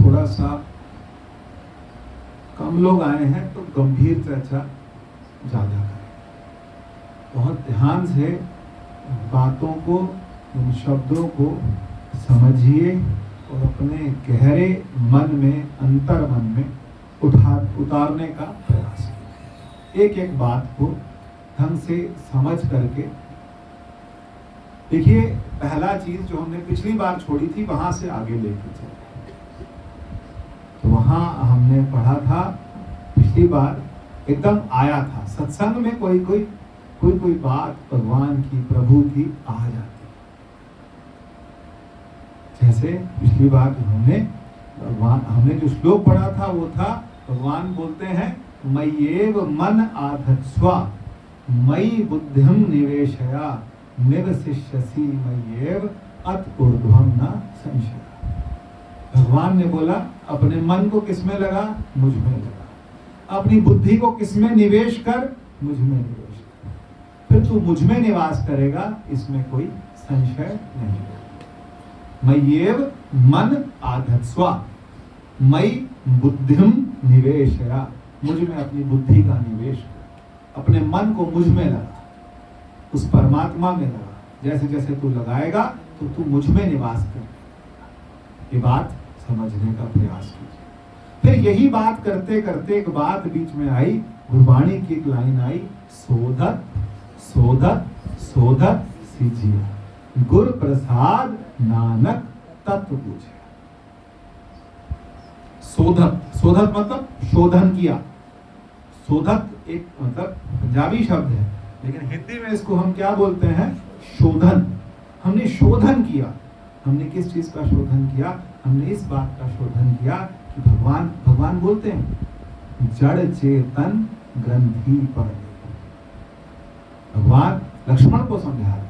थोड़ा सा कम लोग आए हैं तो गंभीर चर्चा ज्यादा करें, बहुत ध्यान से बातों को, उन शब्दों को समझिए और अपने गहरे मन में, अंतर मन में उतारने का प्रयास कीजिए। एक एक बात को ढंग से समझ करके देखिए। पहला चीज जो हमने पिछली बार छोड़ी थी वहां से आगे लेके चले। तो वहां हमने पढ़ा था, पिछली बार एकदम आया था, सत्संग में कोई बात भगवान की, प्रभु की आ जाती। जैसे पिछली बार हमने जो श्लोक पढ़ा था वो था, भगवान बोलते हैं मय्येव मन आधत्स्व मयि बुद्धिम निवेशया निवसिष्यसि मय्येव अत ऊर्ध्वं न संशय। भगवान ने बोला अपने मन को किसमें लगा? मुझ में लगा। अपनी बुद्धि को किसमें निवेश कर? मुझ में निवेश कर। फिर तू मुझ में निवास करेगा, इसमें कोई संशय नहीं। मय्येव मन आधत्स्व मयि बुद्धिम निवेशया, मुझ में अपनी बुद्धि का निवेश कर। अपने मन को मुझ में लगा, उस परमात्मा में लगा। जैसे जैसे तू लगाएगा तो तू मुझ में निवास कर। ये बात समझने का प्रयास कीजिए। फिर यही बात करते करते एक बात बीच में आई, गुरबाणी की एक लाइन आई, सोधत सोधत सोधत सीजिए गुर प्रसाद नानक तत्व पूछे। सोधत, सोधत मतलब शोधन किया। शोधत एक मतलब पंजाबी शब्द है, लेकिन हिंदी में इसको हम क्या बोलते हैं? शोधन। हमने शोधन किया। हमने किस चीज का शोधन किया? हमने इस बात का शोधन किया कि भगवान बोलते हैं जड़ चेतन ग्रंथि पर। भगवान लक्ष्मण को समझा रहे।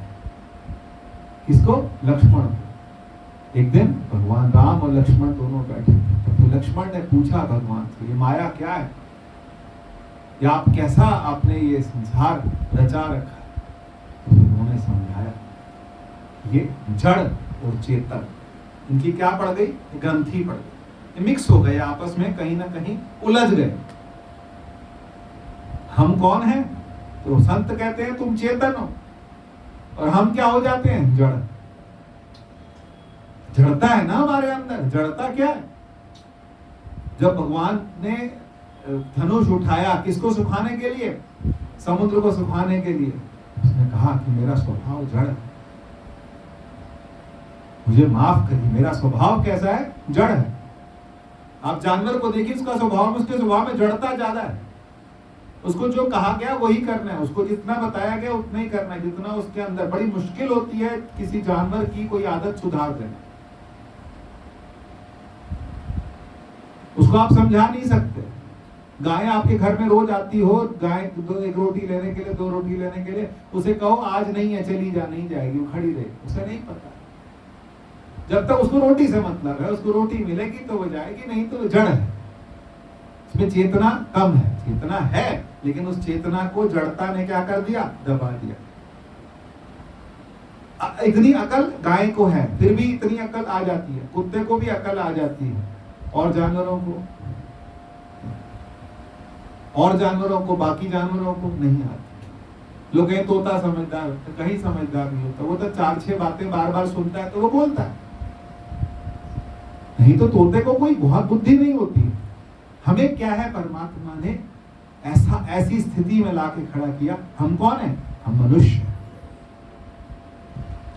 किसको? लक्ष्मण को। एक दिन भगवान राम और लक्ष्मण दोनों बैठे थे, तो फिर लक्ष्मण ने पूछा भगवान से, ये माया क्या है? या आप कैसा आपने ये संसार रचा रखा? तो उन्होंने समझाया ये जड़ और चेतन, इनकी क्या पड़ गई? ग्रंथि पड़ गई, मिक्स हो गए आपस में, कहीं ना कहीं उलझ गए। हम कौन हैं? तो संत कहते हैं तुम चेतन हो, और हम क्या हो जाते हैं? जड़। जड़ता है ना हमारे अंदर। जड़ता क्या है? जब भगवान ने धनुष उठाया, किसको सुखाने के लिए? समुद्र को सुखाने के लिए। उसने कहा कि मेरा स्वभाव जड़ है, मुझे माफ करिए, मेरा स्वभाव कैसा है? जड़ है। आप जानवर को देखिए, उसका स्वभाव में, उसके स्वभाव में जड़ता ज्यादा है। उसको जो कहा गया वही करना है, उसको जितना बताया गया उतना ही करना है, जितना उसके अंदर। बड़ी मुश्किल होती है किसी जानवर की कोई आदत सुधार देना। उसको आप समझा नहीं सकते। गाय आपके घर में रोज आती हो, गाय एक रोटी लेने के लिए, 2 रोटी लेने के लिए, उसे कहो आज नहीं है, चली जा, नहीं जाएगी, वो खड़ी रहेगी। उसे नहीं पता। जब तक उसको रोटी से मतलब है, उसको रोटी मिलेगी तो वो जाएगी, नहीं तो जड़ है। इसमें चेतना कम है। चेतना है, लेकिन उस चेतना को जड़ता ने क्या कर दिया? दबा दिया। इतनी अकल गाय को है, फिर भी इतनी अकल आ जाती है। कुत्ते को भी अकल आ जाती है, और जानवरों को बाकी जानवरों को नहीं आती। लोग कहें तोता समझदार, तो कहीं समझदार नहीं होता। वो तो 4-6 बातें बार बार सुनता है तो वो बोलता है, नहीं तो तोते को कोई बहुत बुद्धि नहीं होती। हमें क्या है? परमात्मा ने ऐसी स्थिति में लाके खड़ा किया। हम कौन है? हम मनुष्य।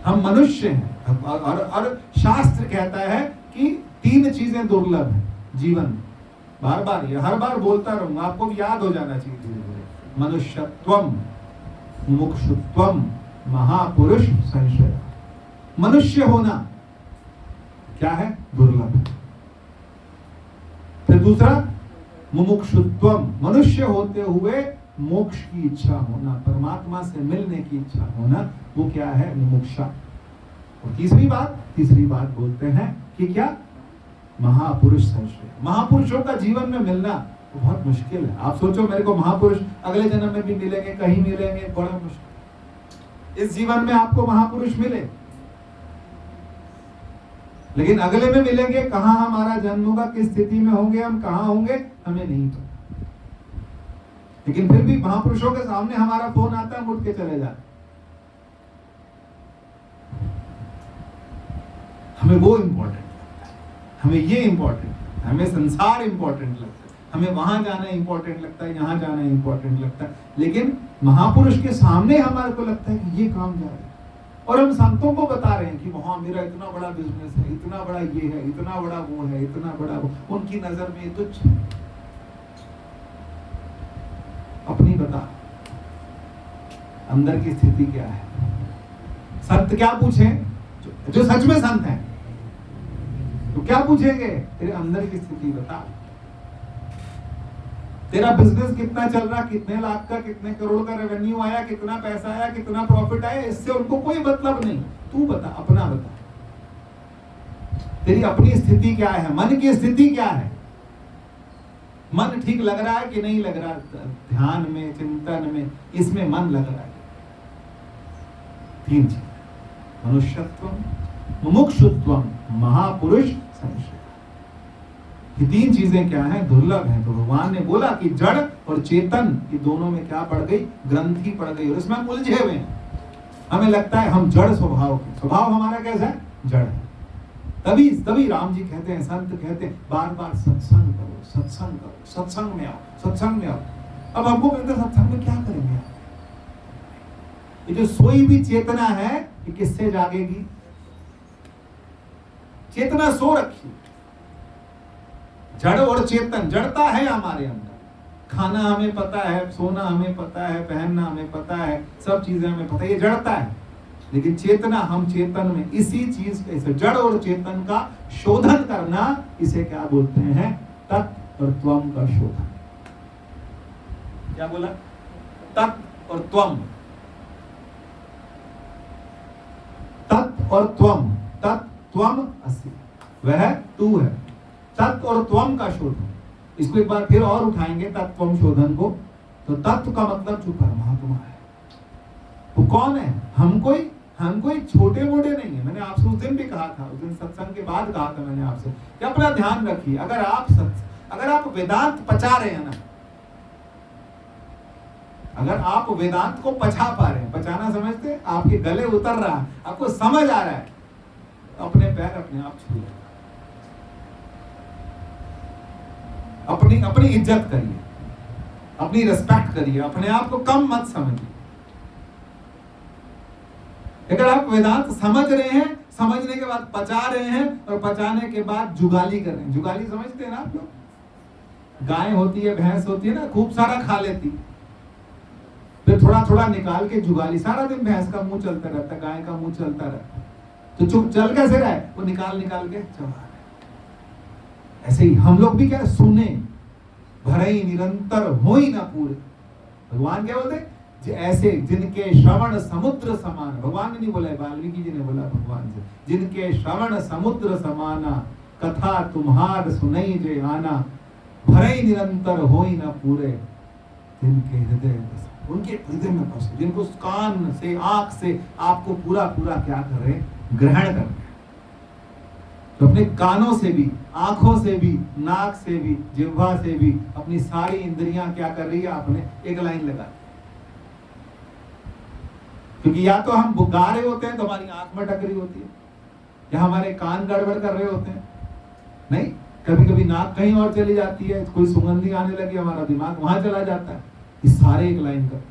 हम मनुष्य हैं। और शास्त्र कहता है कि 3 चीजें दुर्लभ हैं जीवन में। बार बार, ये हर बार बोलता रहूंगा, आपको भी याद हो जाना चाहिए धीरे धीरे। मनुष्यत्वम, मुमुक्षुत्वम, महापुरुष संशय। मनुष्य होना क्या है? दुर्लभ है। फिर दूसरा मुमुक्षुत्वम, मनुष्य होते हुए मोक्ष की इच्छा होना, परमात्मा से मिलने की इच्छा होना, वो क्या है? मुमुक्षा। और तीसरी बात बोलते हैं कि क्या? महापुरुष संशय। महापुरुषों का जीवन में मिलना बहुत मुश्किल है। आप सोचो, मेरे को महापुरुष अगले जन्म में भी मिलेंगे, कहीं मिलेंगे, बड़ा मुश्किल। इस जीवन में आपको महापुरुष मिले, लेकिन अगले में मिलेंगे, कहां हमारा जन्म होगा, किस स्थिति में होंगे, हम कहां होंगे, हमें नहीं पता। लेकिन फिर भी महापुरुषों के सामने हमारा फोन आता है, उठ के चले जाते। हमें वो इंपॉर्टेंट लगता है, हमें ये इंपॉर्टेंट लगता है, हमें संसार इंपॉर्टेंट लगता है, हमें वहां जाना इंपॉर्टेंट लगता है, यहाँ जाना इंपॉर्टेंट लगता है। लेकिन महापुरुष के सामने हमारे को लगता है कि ये काम जा रहा है, और हम संतों को बता रहे हैं कि वहां मेरा इतना बड़ा बिजनेस है, इतना बड़ा ये है, इतना बड़ा वो है, इतना बड़ा वो। उनकी नजर में ये तुच्छ। अपनी बता, अंदर की स्थिति क्या है। संत क्या पूछें? जो सच में संत हैं तो क्या पूछेंगे? तेरे अंदर की स्थिति बता, तेरा बिजनेस कितना चल रहा, कितने लाख का, कितने करोड़ का रेवेन्यू आया, कितना पैसा आया, कितना प्रॉफिट आया, इससे उनको कोई मतलब नहीं। तू बता, अपना बता, तेरी अपनी स्थिति क्या है, मन की स्थिति क्या है, मन ठीक लग रहा है कि नहीं लग रहा, ध्यान में, चिंतन में, इसमें मन लग रहा है। तीन चीज, मनुष्यत्वम, मुमुक्षुत्वम, महापुरुष संशय। ये तीन चीजें क्या हैं? दुर्लभ हैं। तो भगवान ने बोला कि जड़ और चेतन, ये दोनों में क्या पड़ गई? ग्रंथि पड़ गई, और इसमें हम उलझे हुए हैं। हमें लगता है हम जड़ स्वभाव के, स्वभाव हमारा कैसा है? जड़ है। तभी राम जी कहते हैं, संत कहते हैं, बार बार सत्संग करो, सत्संग करो, सत्संग में आओ, सत्संग में आओ। अब हमको कहते हैं सत्संग में क्या करेंगे? ये जो सोई भी चेतना है, ये किससे जागेगी? चेतना सो रखी, जड़ और चेतन, जड़ता है हमारे अंदर। खाना हमें पता है, सोना हमें पता है, पहनना हमें पता है, सब चीजें हमें पता है, ये जड़ता है। लेकिन चेतना, हम चेतन में इसी चीज के, जड़ और चेतन का शोधन करना, इसे क्या बोलते हैं? तत् और त्वम का शोधन। क्या बोला? तत् और त्वम। तत् और त्वम, तत् त्वम असि, वह तू है। तत्व और त्वम का शोधन, इसको एक बार फिर और उठाएंगे तत्वम शोधन को। तो तत्व का मतलब जो परमात्मा है, वो कौन है? हम कोई छोटे मोटे नहीं है। मैंने आपसे उस दिन भी कहा था, उस दिन सत्संग के बाद कहा था मैंने आपसे कि अपना ध्यान रखिए। अगर आप वेदांत पचा रहे हैं ना, अगर आप वेदांत को पचा पा रहे हैं, पचाना समझते, आपके गले उतर रहा है, आपको समझ आ रहा है, तो अपने पैर अपने आप छू लें। अपनी इज्जत करिए, अपनी रिस्पेक्ट करिए, अपने आप को कम मत समझिए। अगर आप वेदांत समझ रहे हैं, समझने के बाद पचा रहे हैं, और पचाने के बाद जुगाली कर रहे हैं। जुगाली समझते हैं ना आप लोग? गाय होती है, भैंस होती है ना, खूब सारा खा लेती, फिर थोड़ा थोड़ा निकाल के जुगाली। सारा दिन भैंस का मुंह चलता रहता, गाय का मुंह चलता रहता, तो चुप चल कैसे रहा है? वो निकाल के चबा रहे। ऐसे ही हम लोग भी क्या सुने, भरई निरंतर हो ही ना पूरे। भगवान क्या बोलते? ऐसे जिनके श्रवण समुद्र समान, भगवान ने नहीं बोला, वाल्मीकि जी ने बोला भगवान से, जिनके श्रवण समुद्र समाना, कथा तुम्हार सुनई जे आना, भरई निरंतर हो ही ना पूरे, जिनके हृदय, उनके हृदय में बसे, जिनको कान से, आंख से आपको पूरा पूरा क्या कर रहे? ग्रहण कर रहे हैं। तो अपने कानों से भी, आंखों से भी, नाक से भी, जिह्वा से भी, अपनी सारी इंद्रियां क्या कर रही है? आपने एक लाइन लगा, क्योंकि या तो हम गा रहे होते हैं तो हमारी आंख में टक रही होती है, या हमारे कान गड़बड़ कर रहे होते हैं, नहीं, कभी कभी नाक कहीं और चली जाती है, कोई सुगंधी आने लगी, हमारा दिमाग वहां चला जाता है। इस सारे एक लाइन कर,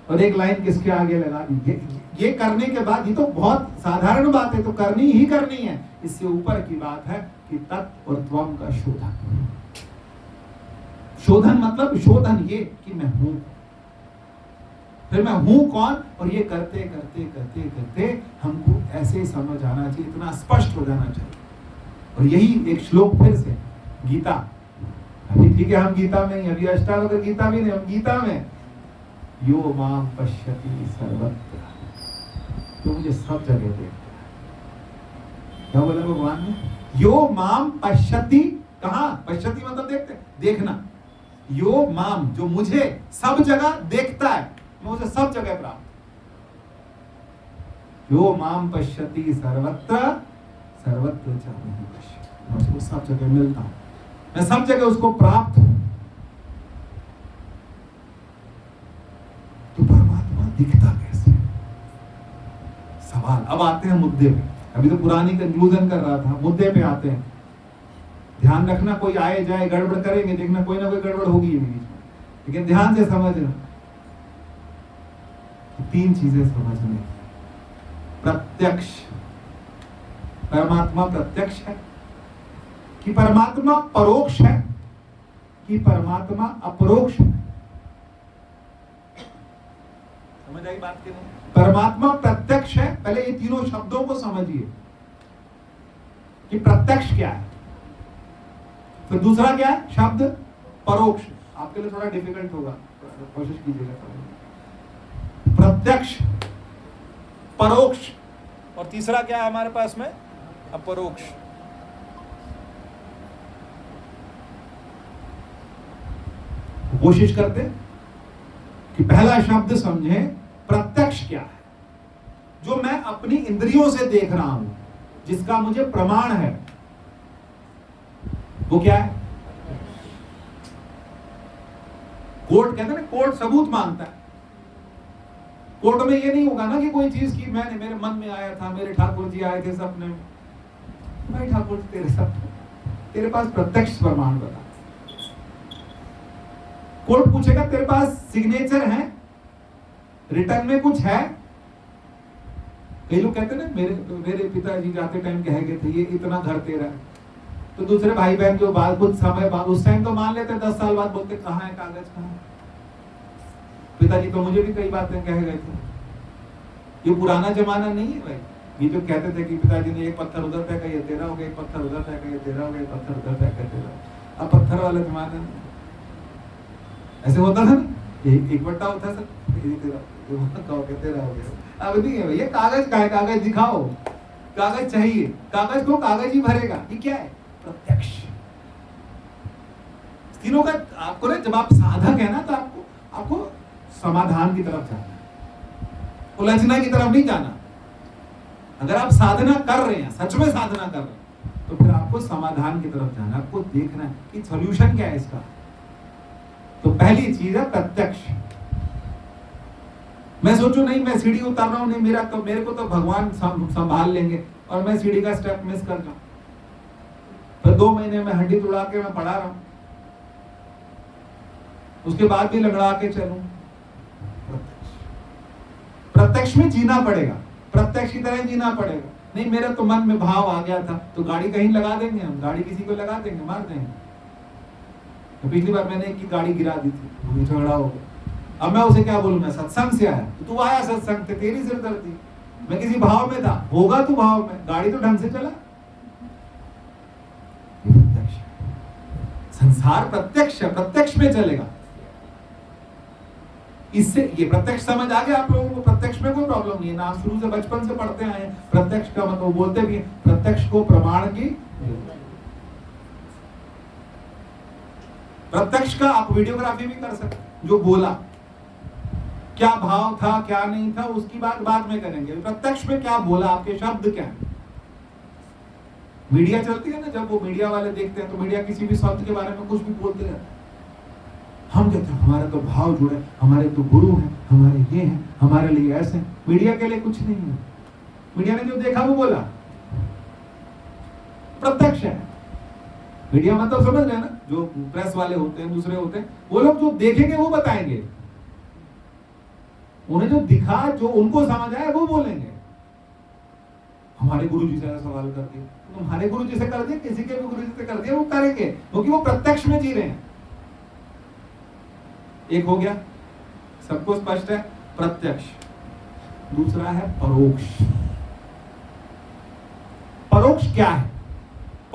और एक लाइन किसके आगे लगा दी? ये करने के बाद, ये तो बहुत साधारण बात है, तो करनी ही करनी है। इससे ऊपर की बात है कि तत्व और त्वम का शोधन। शोधन मतलब शोधन ये कि मैं हूं, फिर मैं हूं कौन, और ये करते करते करते करते हमको ऐसे समझ आना चाहिए, इतना स्पष्ट हो जाना चाहिए। और यही एक श्लोक फिर से, गीता, अभी ठीक है हम गीता में ही, अभी अष्टावक्र गीता भी नहीं, हम गीता में, यो माम पश्यति सर्वत्र, तो मुझे सब जगह देखता है। क्या बोला भगवान ने? यो माम पश्यति, कहां? पश्यति मतलब देखते, देखना। यो माम, जो मुझे सब जगह देखता है, मुझे सब जगह प्राप्त। यो माम पश्यति सर्वत्र सर्वत्र चाहूँ मैं उसको सब जगह मिलता हूँ, मैं सब जगह उसको प्राप्त हूं। तो परमात्मा दिखता कैसे? सवाल। अब आते हैं मुद्दे पे। अभी तो पुरानी कंक्लूजन कर रहा था, मुद्दे पे आते हैं। ध्यान रखना, कोई आए जाए गड़बड़ करेंगे, देखना कोई ना कोई गड़बड़ होगी बीच में, लेकिन ध्यान से समझना। तीन चीजें समझने। प्रत्यक्ष, परमात्मा प्रत्यक्ष है कि परमात्मा परोक्ष है कि परमात्मा अपरोक्ष है? समझ आई बात की नहीं? परमात्मा प्रत्यक्ष है, पहले ये तीनों शब्दों को समझिए कि प्रत्यक्ष क्या है। फिर दूसरा क्या है शब्द? परोक्ष। आपके लिए थोड़ा डिफिकल्ट होगा, कोशिश कीजिएगा। प्रत्यक्ष, परोक्ष, और तीसरा क्या है हमारे पास में? अपरोक्ष। कोशिश करते कि पहला शब्द समझें, प्रत्यक्ष क्या है? जो मैं अपनी इंद्रियों से देख रहा हूं, जिसका मुझे प्रमाण है, वो क्या है? कोर्ट कहते हैं ना, कोर्ट सबूत मांगता है। कोर्ट में ये नहीं होगा ना कि कोई चीज की मैंने, मेरे मन में आया था, मेरे ठाकुर जी आए थे सपने में, भाई ठाकुर जी तेरे सपने, तेरे पास प्रत्यक्ष प्रमाण बता। कोर्ट पूछेगा तेरे पास सिग्नेचर है, रिटर्न में कुछ है? कई लोग कहते हैं ना, मेरे पिताजी जाते टाइम कह गए थे ये इतना घर तेरा है। तो दूसरे भाई बहन जो बाद कुछ समय बाद, उस टाइम तो मान लेते, 10 साल बाद बोलते कहाँ है कागज, कहाँ है? पिताजी तो मुझे भी कई बातें कह गए थे। ये पुराना जमाना नहीं है भाई, ये जो कहते थे कि पिताजी ने एक पत्थर उधर फेंका ये तेरा हो गया, एक पत्थर उधर फेंका ये तेरा हो गया, एक पत्थर उधर फेंका तेरा। अब पत्थर वाला जमाना नहीं, ऐसे होता था ना, एक बट्टा होता था, तेरा हो गया। अब नहीं है भैया, कागज का है, कागज दिखाओ, कागज चाहिए, कागज को कागज ही भरेगा। ये क्या है? प्रत्यक्ष। तीनों का आपको ना, जब आप साधक है ना, तो आपको समाधान की तरफ जाना है, उलझना की तरफ नहीं जाना। अगर आप साधना कर रहे हैं, सच में साधना कर रहे हैं, तो फिर आपको समाधान की तरफ जाना, आपको देखना है कि सॉल्यूशन क्या है इसका। तो पहली चीज है प्रत्यक्ष। मैं सोचूं नहीं, मैं सीढ़ी उतार रहा हूं, नहीं मेरे को तो भगवान संभाल लेंगे, और मैं सीढ़ी का स्टेप मिस कर जाऊं, फिर 2 महीने में हड्डी तोड़ा के मैं पड़ा रहा हूं, उसके बाद भी लंगड़ा के चलूं। प्रत्यक्ष में जीना पड़ेगा, प्रत्यक्ष की तरह जीना पड़ेगा। नहीं मेरा तो मन में भाव आ गया था, तो गाड़ी कहीं लगा देंगे, हम गाड़ी किसी को लगा देंगे, मार देंगे। तो पिछली बार मैंने एक की गाड़ी गिरा दी थी, वो झगड़ा हो गया। अब मैं उसे क्या बोलूं, मैं सत्संग से आया, तो तू आया सत्संग से, तेरी सिरदर्दी, मैं किसी भाव में था, होगा तू भाव में, गाड़ी तो ढंग से चला। प्रत्यक्ष, संसार प्रत्यक्ष है, प्रत्यक्ष में चलेगा। इससे ये प्रत्यक्ष समझ आ गया आप लोगों को? प्रत्यक्ष में कोई प्रॉब्लम नहीं है ना, आप शुरू से बचपन से पढ़ते आए हैं। प्रत्यक्ष का मतलब बोलते भी हैं, प्रत्यक्ष को प्रमाण की। प्रत्यक्ष का आप वीडियोग्राफी भी कर सकते, जो बोला क्या भाव था क्या नहीं था उसकी बात बाद में करेंगे। प्रत्यक्ष में क्या बोला, आपके शब्द क्या है। मीडिया चलती है ना, जब वो मीडिया वाले देखते हैं तो मीडिया किसी भी शब्द के बारे में कुछ भी बोलते रहते हैं। हम कहते हैं हमारा तो भाव जुड़े, हमारे तो गुरु हैं, हमारे ये हैं, हमारे लिए ऐसे हैं। मीडिया के लिए कुछ नहीं है, मीडिया ने जो देखा वो बोला, प्रत्यक्ष है। मीडिया मतलब समझ रहे हैं ना, जो प्रेस वाले होते हैं, दूसरे होते हैं, वो लोग जो देखेंगे वो बताएंगे, उन्हें जो दिखा, जो उनको समझ आए वो बोलेंगे। हमारे गुरु जी से सवाल कर दिया, तुम्हारे गुरु जी से कर दिया, किसी के भी गुरु जी से कर दिया, वो करेंगे, क्योंकि वो प्रत्यक्ष में जी रहे हैं। एक हो गया, सबको स्पष्ट है, प्रत्यक्ष। दूसरा है परोक्ष। परोक्ष क्या है?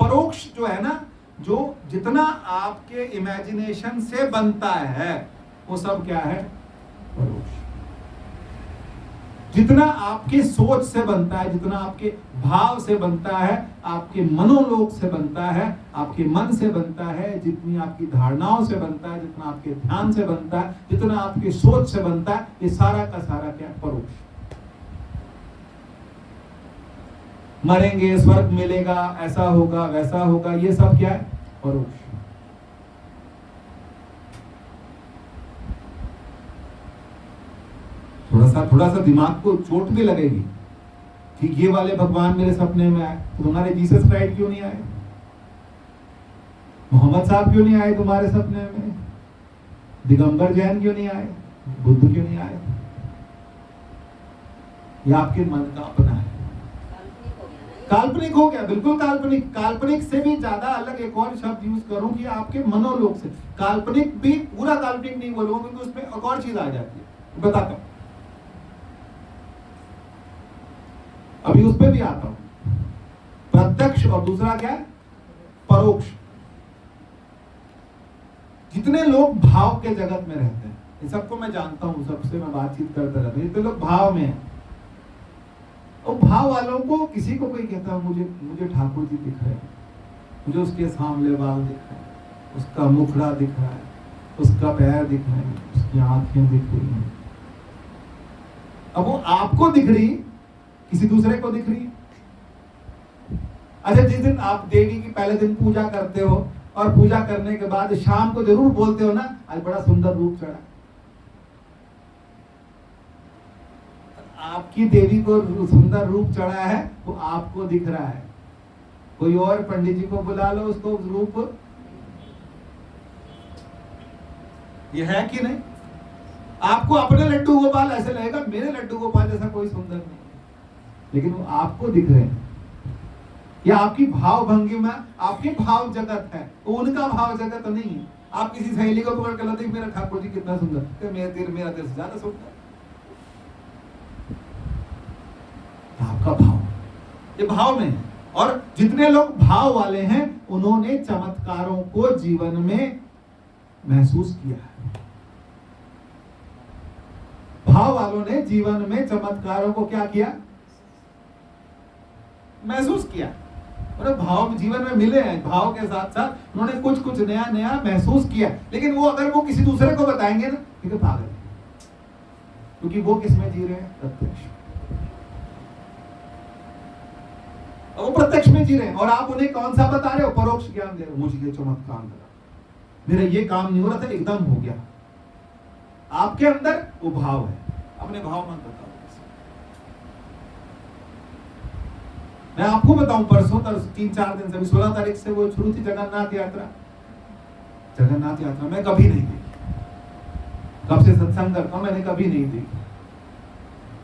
परोक्ष जो है ना, जो जितना आपके इमेजिनेशन से बनता है वो सब क्या है? परोक्ष। जितना आपके सोच से बनता है, जितना आपके भाव से बनता है, आपके मनोलोक से बनता है, आपके मन से बनता है, जितनी आपकी धारणाओं से बनता है, जितना आपके ध्यान से बनता है, जितना आपकी सोच से बनता है, ये सारा का सारा क्या? परोक्ष। मरेंगे, स्वर्ग मिलेगा, ऐसा होगा, वैसा होगा, ये सब क्या है? परोक्ष। थोड़ा सा दिमाग को चोट भी लगेगी कि ये वाले भगवान मेरे सपने में आए, तो तुम्हारे जीसस क्राइस्ट क्यों नहीं आए? मोहम्मद साहब क्यों नहीं आए तुम्हारे सपने में? दिगंबर जैन क्यों नहीं आए? बुद्ध क्यों नहीं आए? ये आपके मन का अपना है। काल्पनिक हो गया, बिल्कुल काल्पनिक। काल्पनिक से भी ज्यादा अलग एक और शब्द यूज करूं कि आपके मनोलोक से। काल्पनिक भी पूरा काल्पनिक नहीं बोलूंगा क्योंकि उसमें एक और चीज आ जाती है, बताता हूं, अभी उस पर भी आता हूं। प्रत्यक्ष और दूसरा क्या है? परोक्ष। जितने लोग भाव के जगत में रहते हैं, इन सबको मैं जानता हूं, सबसे मैं बातचीत करता रहता हूं, जितने लोग भाव में हैं, और भाव वालों को किसी को कोई कहता है मुझे ठाकुर जी दिख रहे हैं, मुझे उसके सांवले बाल दिख रहे हैं, उसका मुखड़ा दिख रहा है, उसका पैर दिख रहे हैं, उसकी आंखें दिख रही हैं। अब वो आपको दिख रही, किसी दूसरे को दिख रही है। अच्छा, जिस दिन आप देवी की पहले दिन पूजा करते हो और पूजा करने के बाद शाम को जरूर बोलते हो ना, आज बड़ा सुंदर रूप चढ़ा। आपकी देवी को सुंदर रूप चढ़ा है, वो आपको दिख रहा है। कोई और पंडित जी को बुला लो, उसको रूप ये है कि नहीं? आपको अपने लड्डू गोपाल ऐसे लगेगा मेरे लड्डू गोपाल जैसा कोई सुंदर नहीं, लेकिन वो आपको दिख रहे हैं। या आपकी भाव भंगिमा, आपके भाव जगत है, वो उनका भाव जगत नहीं है। आप किसी सहेली को पकड़ कर लाते, मेरा ठाकुर जी कितना सुंदर, मेरा तेरे से ज्यादा सुंदर। आपका भाव, ये भाव में है। और जितने लोग भाव वाले हैं, उन्होंने चमत्कारों को जीवन में महसूस किया है। भाव वालों ने जीवन में चमत्कारों को क्या किया? महसूस किया। और भाव जीवन में मिले हैं, भाव के साथ साथ उन्होंने कुछ कुछ नया नया महसूस किया। लेकिन वो अगर वो किसी दूसरे को बताएंगे ना, ठीक है, पागल, क्योंकि वो किसमें जी रहे हैं? प्रत्यक्ष। वो प्रत्यक्ष में जी रहे हैं, और आप उन्हें कौन सा बता रहे हो? परोक्ष ज्ञान दे रहे हो। मुझे ये चमत्कार लगा, मेरा ये काम नहीं हो रहा था, एकदम हो गया। आपके अंदर वो भाव है, अपने भाव मत बताओ। मैं आपको बताऊं, परसों तक 3-4 दिन से, 16 तारीख से वो शुरू थी जगन्नाथ यात्रा। जगन्नाथ यात्रा मैं कभी नहीं देखी, कब से सत्संग करता हूं, मैंने कभी नहीं देखी।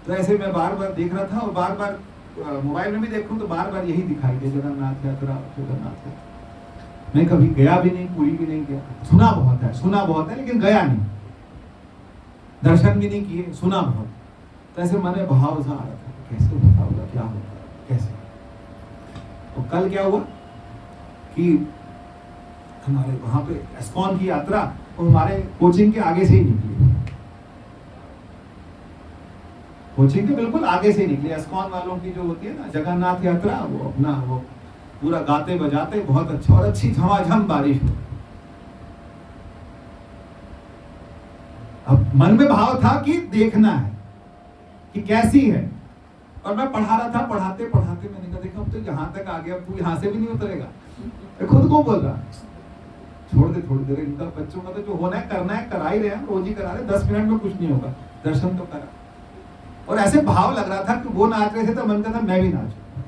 तो ऐसे मैं बार बार देख रहा था, और बार बार मोबाइल में भी देखूं तो बार बार यही दिखाई दे, जगन्नाथ यात्रा, जगन्नाथ यात्रा। मैं कभी गया भी नहीं, पूरी भी नहीं गया। सुना बहुत है, लेकिन गया नहीं, दर्शन भी नहीं किए, सुना बहुत। तो ऐसे मन में भाव सा आ रहा था, कैसे होता होगा, क्या होगा, कैसे। तो कल क्या हुआ कि हमारे वहां पे एस्कॉन की यात्रा, और हमारे कोचिंग के आगे से ही निकली, कोचिंग के बिल्कुल आगे से निकली। एस्कॉन वालों की जो होती है ना जगन्नाथ यात्रा, वो अपना वो पूरा गाते बजाते, बहुत अच्छा, और अच्छी झमाझम बारिश हो। अब मन में भाव था कि देखना है कि कैसी है, और मैं पढ़ा रहा था, पढ़ाते पढ़ाते मैंने कहा देखो अब तो यहाँ तक आ गया, अब तू यहाँ से भी नहीं उतरेगा। मैं खुद को बोल रहा, छोड़ दे थोड़ी देर, इनका बच्चों का तो जो होना है करना है, करा ही रहे हैं, रोज ही करा रहे, 10 मिनट में कुछ नहीं होगा, दर्शन तो करा। और ऐसे भाव लग रहा था कि वो नाच रहे थे तो मन करता मैं भी नाचूं।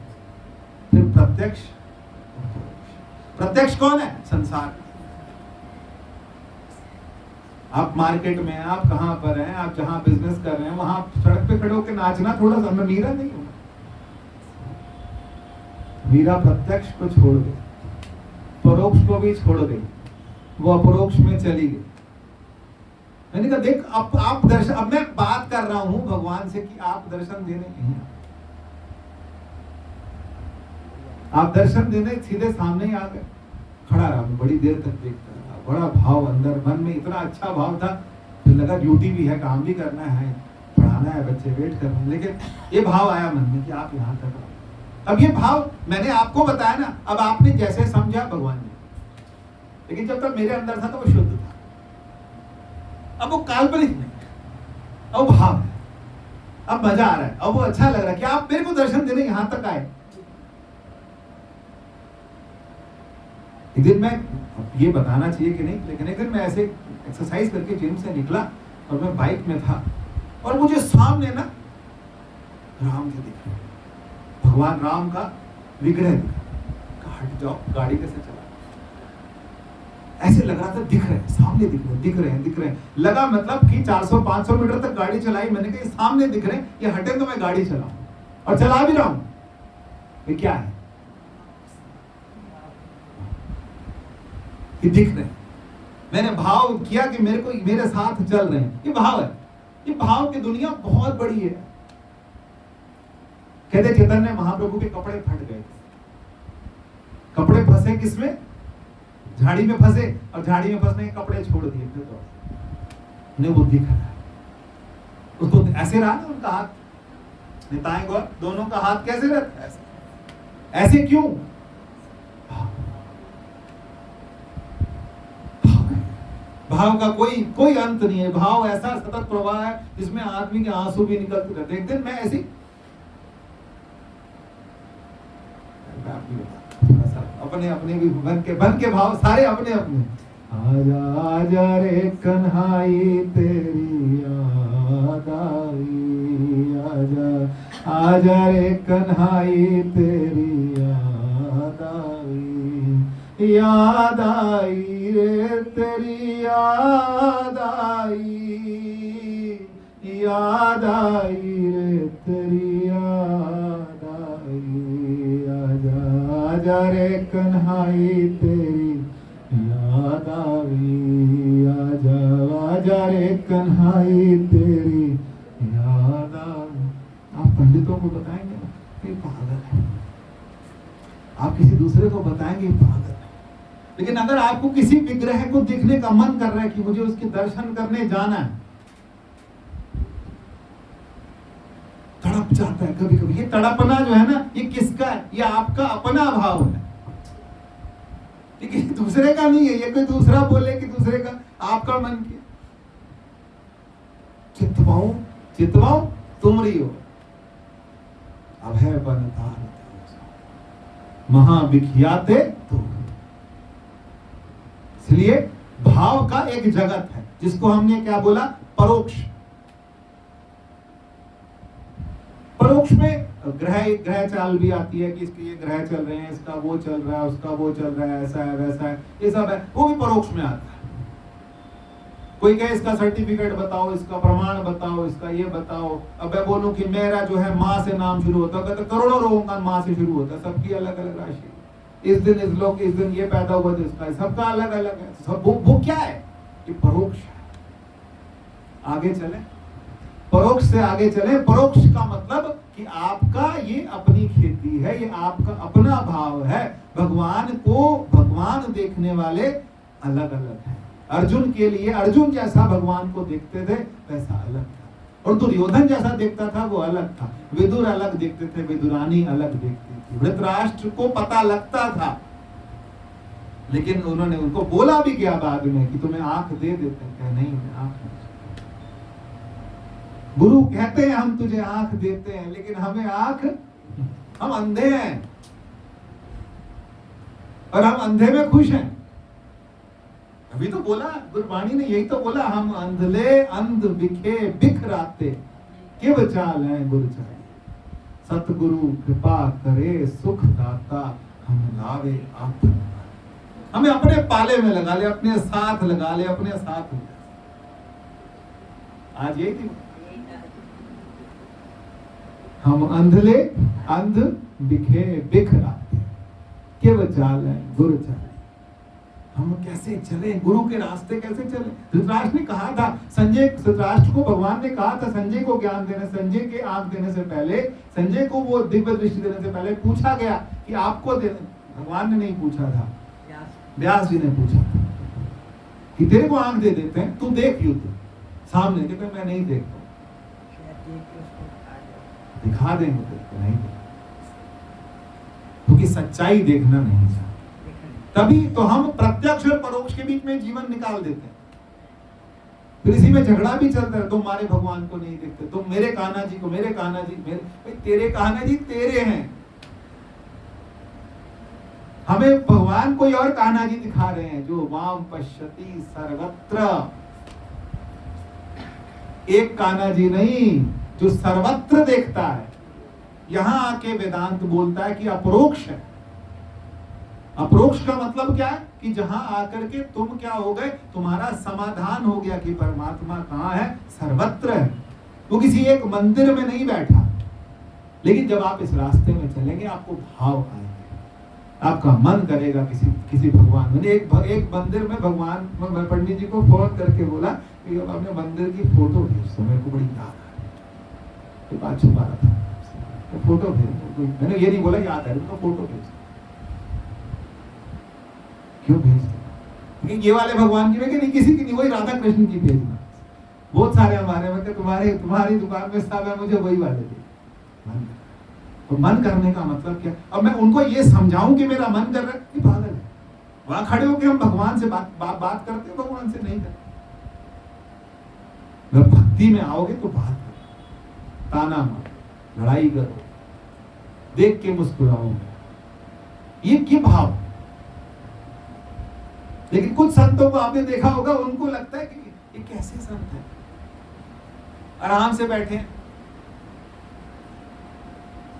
फिर प्रत्यक्ष, प्रत्यक्ष कौन है? संसार। आप मार्केट में हैं, आप कहां पर हैं, आप जहां बिजनेस कर रहे हैं, वहां सड़क पे खड़े होकर नाचना थोड़ा सा, मैं मीरा नहीं हूं। मीरा प्रत्यक्ष को छोड़ गई, परोक्ष को भी छोड़ गई, वो अपरोक्ष में चली गई। मैंने कहा देख, अब आप दर्शन, अब मैं बात कर रहा हूं भगवान से कि आप दर्शन देने नहीं, आप दर्शन देने सीधे सामने ही आ गए। खड़ा रहा, बड़ी देर तक देखता रहा, बड़ा भाव अंदर, मन में इतना अच्छा भाव था। फिर लगा ड्यूटी भी है, काम भी करना है, पढ़ाना है, बच्चे वेट कर रहे हैं, लेकिन ये भाव आया मन में कि आप यहाँ तक आओ। अब ये भाव मैंने आपको बताया ना, अब आपने जैसे समझा भगवान ने, लेकिन जब तक मेरे अंदर था तो वो शुद्ध था। अब वो काल्पनिक नहीं, अब भाव है, अब मजा आ रहा है, अब वो अच्छा लग रहा है कि आप मेरे को दर्शन देने यहाँ तक आए। एक दिन मैं, ये बताना चाहिए कि नहीं, लेकिन एक दिन मैं ऐसे एक्सरसाइज करके जिम से निकला और मैं बाइक में था और मुझे सामने ना राम जी दिख रहे, भगवान राम का विग्रह दिखा। हट जाओ, गाड़ी कैसे चला, ऐसे लग रहा था दिख रहे हैं, सामने दिख रहे हैं। लगा मतलब कि 400-500 मीटर तक गाड़ी चलाई। मैंने कहा ये सामने दिख रहे हैं, ये हटे तो मैं गाड़ी चलाऊं, और चला भी रहा हूं। ये क्या है? ये दिख रहे हैं। मैंने भाव किया कि मेरे को, मेरे साथ चल रहे हैं। ये भाव है। ये भाव की दुनिया बहुत बड़ी है। कहते चैतन्य महाप्रभु के कपड़े फट गए। कपड़े फंसे किसमें? झाड़ी में फंसे, और झाड़ी में फंसने के कपड़े छोड़ दिए। फिर तो उन्हें वो दिख रहा है। उसको ऐसे रहा ना उनका हाथ, निताई गौर दोनों का हाथ कैसे रहता है? ऐसे क्यों? भाव का कोई अंत नहीं है। भाव ऐसा सतत प्रवाह है जिसमें आदमी के आंसू भी निकलते रहते। एक दिन मैं ऐसी अपने भी बन के भाव सारे अपने। आजा आजा रे कन्हाई तेरी याद आई, आजा आजा रे कन्हाई तेरी याद आई, याद आई रे तेरी याद आई, याद आई रे तेरी याद आई, आजा आजा रे कन्हाई तेरी याद आई, आजा आजा रे कन्हाई तेरी याद आई। आप पंडितों को बताएंगे कि पागल है, आप किसी दूसरे को बताएंगे पागल है, लेकिन अगर आपको किसी विग्रह को देखने का मन कर रहा है कि मुझे उसके दर्शन करने जाना है, तड़प जाता है कभी कभी। ये तड़पना जो है ना, ये किसका है? ये आपका अपना भाव है, लेकिन दूसरे का नहीं है। ये कोई दूसरा बोले कि दूसरे का, आपका मन किया चितवाऊं तुमरी हो, अभय बनता महाविख्याते तो। इसलिए भाव का एक जगत है जिसको हमने क्या बोला? परोक्ष। परोक्ष में ग्रह चाल भी आती है कि इसके ये ग्रह चल रहे हैं, इसका वो चल रहा है, उसका वो चल रहा है, ऐसा है वैसा है, ये सब है, वो भी परोक्ष में आता है। कोई कहे इसका सर्टिफिकेट बताओ, इसका प्रमाण बताओ, इसका ये बताओ। अब मैं बोलूं कि मेरा जो है माँ से नाम शुरू होता है, तो करोड़ों लोगों का माँ से शुरू होता है, सबकी अलग अलग राशि। इस दिन इस लोग, इस दिन ये पैदा हुआ, इसका सबका अलग अलग है। सब वो क्या है? ये परोक्ष है। आगे चले, परोक्ष से आगे चले। परोक्ष का मतलब कि आपका ये अपनी खेती है, ये आपका अपना भाव है। भगवान को भगवान देखने वाले अलग अलग हैं। अर्जुन के लिए, अर्जुन जैसा भगवान को देखते थे वैसा अलग था, और दुर्योधन जैसा देखता था वो अलग था। विदुर अलग देखते थे, विदुरानी अलग देखती थी। धृतराष्ट्र को पता लगता था, लेकिन उन्होंने उनको बोला भी क्या बाद में कि तुम्हें आंख दे देते हैं? नहीं, आंख नहीं। गुरु कहते हैं हम तुझे आंख देते हैं, लेकिन हमें आंख, हम अंधे हैं, और हम अंधे में खुश हैं। अभी तो बोला गुरबाणी ने, यही तो बोला, हम अंधले अंध बिखे बिखराते के चाल हैं गुरु चाहे, सतगुरु कृपा करे सुख दाता, हम लावे आप। हमें अपने पाले में लगा ले, अपने साथ लगा ले, अपने साथ। आज यही थी, हम अंधले अंध बिखे बिखराते के चाल है गुरु चाहे। हम कैसे चले, गुरु के रास्ते कैसे चले? धृतराष्ट्र ने कहा था, धृतराष्ट्र को भगवान ने कहा था संजय को ज्ञान देने, संजय के आंख देने से पहले, संजय को वो दिव्य दृष्टि देने से पहले पूछा गया कि आपको देने। भगवान ने नहीं पूछा था, व्यास जी ने पूछा था कि तेरे को आंख दे देते हैं, तू देख युद्ध सामने। कहते मैं नहीं देखता, दिखा देंगे तेरे नहीं, क्योंकि सच्चाई देखना नहीं चाहते। तभी तो हम प्रत्यक्ष और परोक्ष के बीच में जीवन निकाल देते हैं। फिर इसी में झगड़ा भी चलता है, तुम हमारे भगवान को नहीं देखते, तुम मेरे कान्हा जी को, मेरे कान्हा जी, मेरे तेरे कान्हा जी तेरे हैं। हमें भगवान कोई और कान्हा जी दिखा रहे हैं, जो वाम पश्यति सर्वत्र। एक कान्हा जी नहीं, जो सर्वत्र देखता है। यहां आके वेदांत बोलता है कि अपरोक्ष है। अपरोक्ष का मतलब क्या है कि जहां आकर के तुम क्या हो गए, तुम्हारा समाधान हो गया कि परमात्मा कहां है, सर्वत्र है। वो किसी एक मंदिर में नहीं बैठा। लेकिन जब आप इस रास्ते में चलेंगे आपको भाव आएंगे, आपका मन करेगा किसी भगवान। मैंने एक मंदिर में भगवान, पंडित जी को फोन करके बोला कि अपने मंदिर की फोटो भेज, मेरे को बड़ी याद है, तो बात छुपा रहा था, तो फोटो भेज। मैंने ये नहीं बोला याद है, तो फोटो भेज। क्यों भेजते? ये वाले भगवान की नहीं, किसी की नहीं, वही राधा कृष्ण की भेजना। बहुत सारे हमारे में तुम्हारी दुकान में सब है, मुझे वही वाले दे। तो मन करने का मतलब क्या? अब मैं उनको ये समझाऊं कि मेरा मन कर रहा है, ये पागल है। वहां खड़े होकर हम भगवान से बात करते हैं, भगवान से नहीं करते। जब भक्ति में आओगे तो बात करो, ताना मारो, लड़ाई करो, देख के मुस्कुराओगे, ये क्या भाव। लेकिन कुछ संतों को आपने देखा होगा, उनको लगता है कि ये कैसे संत है, आराम से बैठे हैं।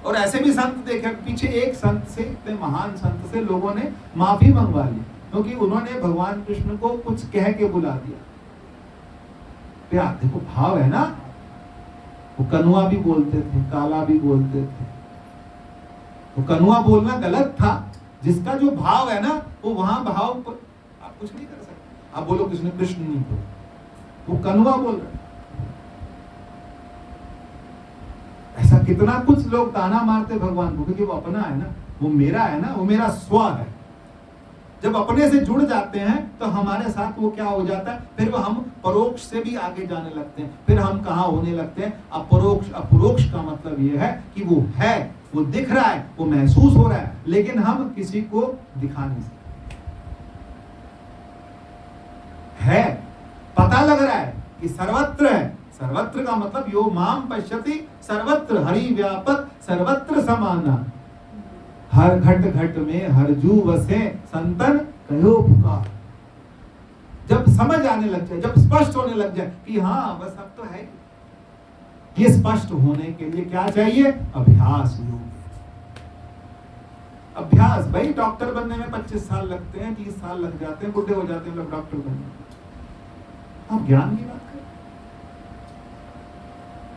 और ऐसे भी संत देखे, पीछे एक संत से, इतने महान संत से लोगों ने माफी मंगवा ली, क्योंकि उन्होंने भगवान कृष्ण को कुछ कह के बुला दिया। प्यार देखो, भाव है ना। वो कनुआ भी बोलते थे, काला भी बोलते थे। वो कनुआ बोलना गलत था, जिसका जो भाव है ना, वो वहां भाव पर आप कुछ नहीं कर सकते। आप बोलो कृष्ण कृष्ण नहीं बोलो, वो कनुआ बोल रहे। ऐसा कितना कुछ लोग ताना मारते भगवान को, क्योंकि वो अपना है ना, वो मेरा है ना, वो मेरा स्व है। जब अपने से जुड़ जाते हैं तो हमारे साथ वो क्या हो जाता है, फिर वो हम परोक्ष से भी आगे जाने लगते हैं। फिर हम कहाँ होने लगते हैं, अपरोक्ष। अपरोक्ष का मतलब ये है कि वो है, वो दिख रहा है, वो महसूस हो रहा है, लेकिन हम किसी को दिखा नहीं सकते। है, पता लग रहा है कि सर्वत्र है। सर्वत्र का मतलब यो माम पश्यति सर्वत्र, हरि व्यापक सर्वत्र समाना। हर घट घट में हर जू वसे, संतन कहो पुकार। जब समझ आने लग जाए, जब स्पष्ट होने लग जाए कि हाँ बस अब तो है, ये स्पष्ट होने के लिए क्या चाहिए? अभ्यास, योग। अभ्यास। भाई डॉक्टर बनने में 25 साल लगते हैं, 30 साल लग जाते हैं, बुढ़े हो जाते हैं लोग डॉक्टर बनने। आप ज्ञान की बात करें,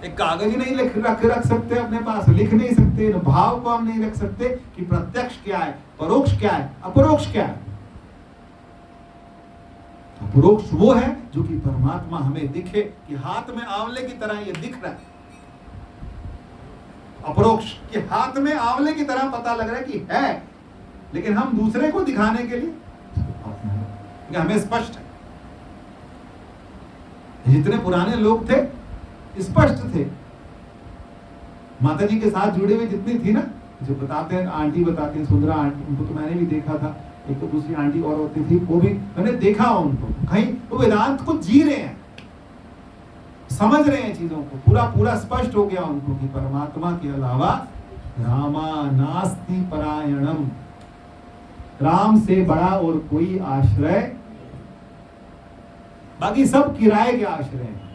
एक कागज ही नहीं रख सकते अपने पास, लिख नहीं सकते, भाव को हम नहीं रख सकते कि प्रत्यक्ष क्या है, परोक्ष क्या है, अपरोक्ष क्या है। अपरोक्ष वो है जो कि परमात्मा हमें दिखे, कि हाथ में आंवले की तरह ये दिख रहा है। अपरोक्ष कि हाथ में आंवले की तरह पता लग रहा है कि है, लेकिन हम दूसरे को दिखाने के लिए हमें स्पष्ट है। जितने पुराने लोग थे स्पष्ट थे, माता जी के साथ जुड़े हुए जितनी थी ना, जो बताते हैं, आंटी बताते हैं, सुंदरा आंटी, उनको तो मैंने भी देखा था। एक तो दूसरी आंटी और होती थी, वो भी मैंने देखा उनको, कहीं वो वेदांत को जी रहे हैं, समझ रहे हैं चीजों को, पूरा पूरा स्पष्ट हो गया उनको कि परमात्मा के अलावा रामा नास्ति परायणम, राम से बड़ा और कोई आश्रय, बाकी सब किराए के आश्रय हैं।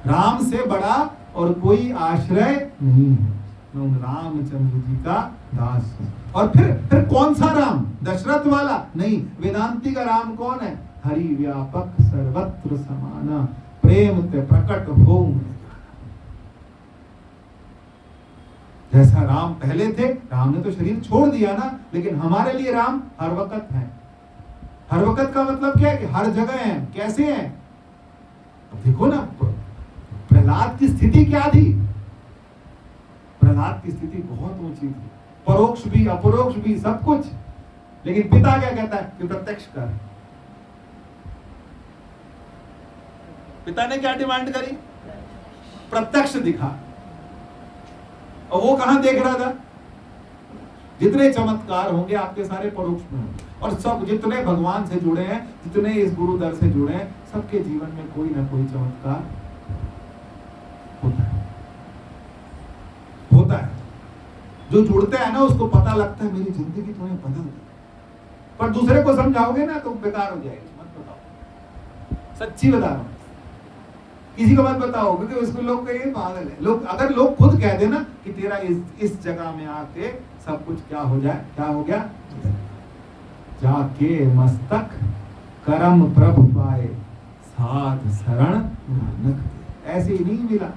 राम से बड़ा और कोई आश्रय नहीं है। मैं रामचंद्र जी का दास हूं। और फिर कौन सा राम? दशरथ वाला नहीं, वेदांती का राम कौन है? हरि व्यापक सर्वत्र समाना, प्रेम ते प्रकट हो। जैसा राम पहले थे, राम ने तो शरीर छोड़ दिया ना, लेकिन हमारे लिए राम हर वक्त है। हर वक्त का मतलब क्या है? कि हर जगह है। कैसे है? अब देखो ना, प्रहलाद की स्थिति क्या थी? प्रहलाद की स्थिति बहुत ऊंची थी, परोक्ष भी अपरोक्ष भी सब कुछ। लेकिन पिता क्या कहता है कि प्रत्यक्ष कर। पिता ने क्या डिमांड करी? प्रत्यक्ष दिखा। और वो कहां देख रहा था? जितने चमत्कार होंगे आपके सारे परोक्ष में होंगे। और सब जितने भगवान से जुड़े हैं, जितने इस गुरु दर से जुड़े हैं, सबके जीवन में कोई ना कोई चमत्कार होता है। जो जुड़ते हैं ना उसको पता लगता है मेरी जिंदगी तुम्हें बदल गई। पर दूसरे को समझाओगे ना तो बेकार हो जाएगी। मत बताओ, सच्ची बता रहा हूं, किसी को मत बताओ, क्योंकि उसको लोग कहेंगे पागल है। लोग अगर लोग खुद कह देना कि तेरा इस जगह में आके सब कुछ क्या हो जाए, क्या हो गया, जाके मस्तक करम प्रभु पाए साध शरण नानक दे। ऐसे ही नहीं मिला,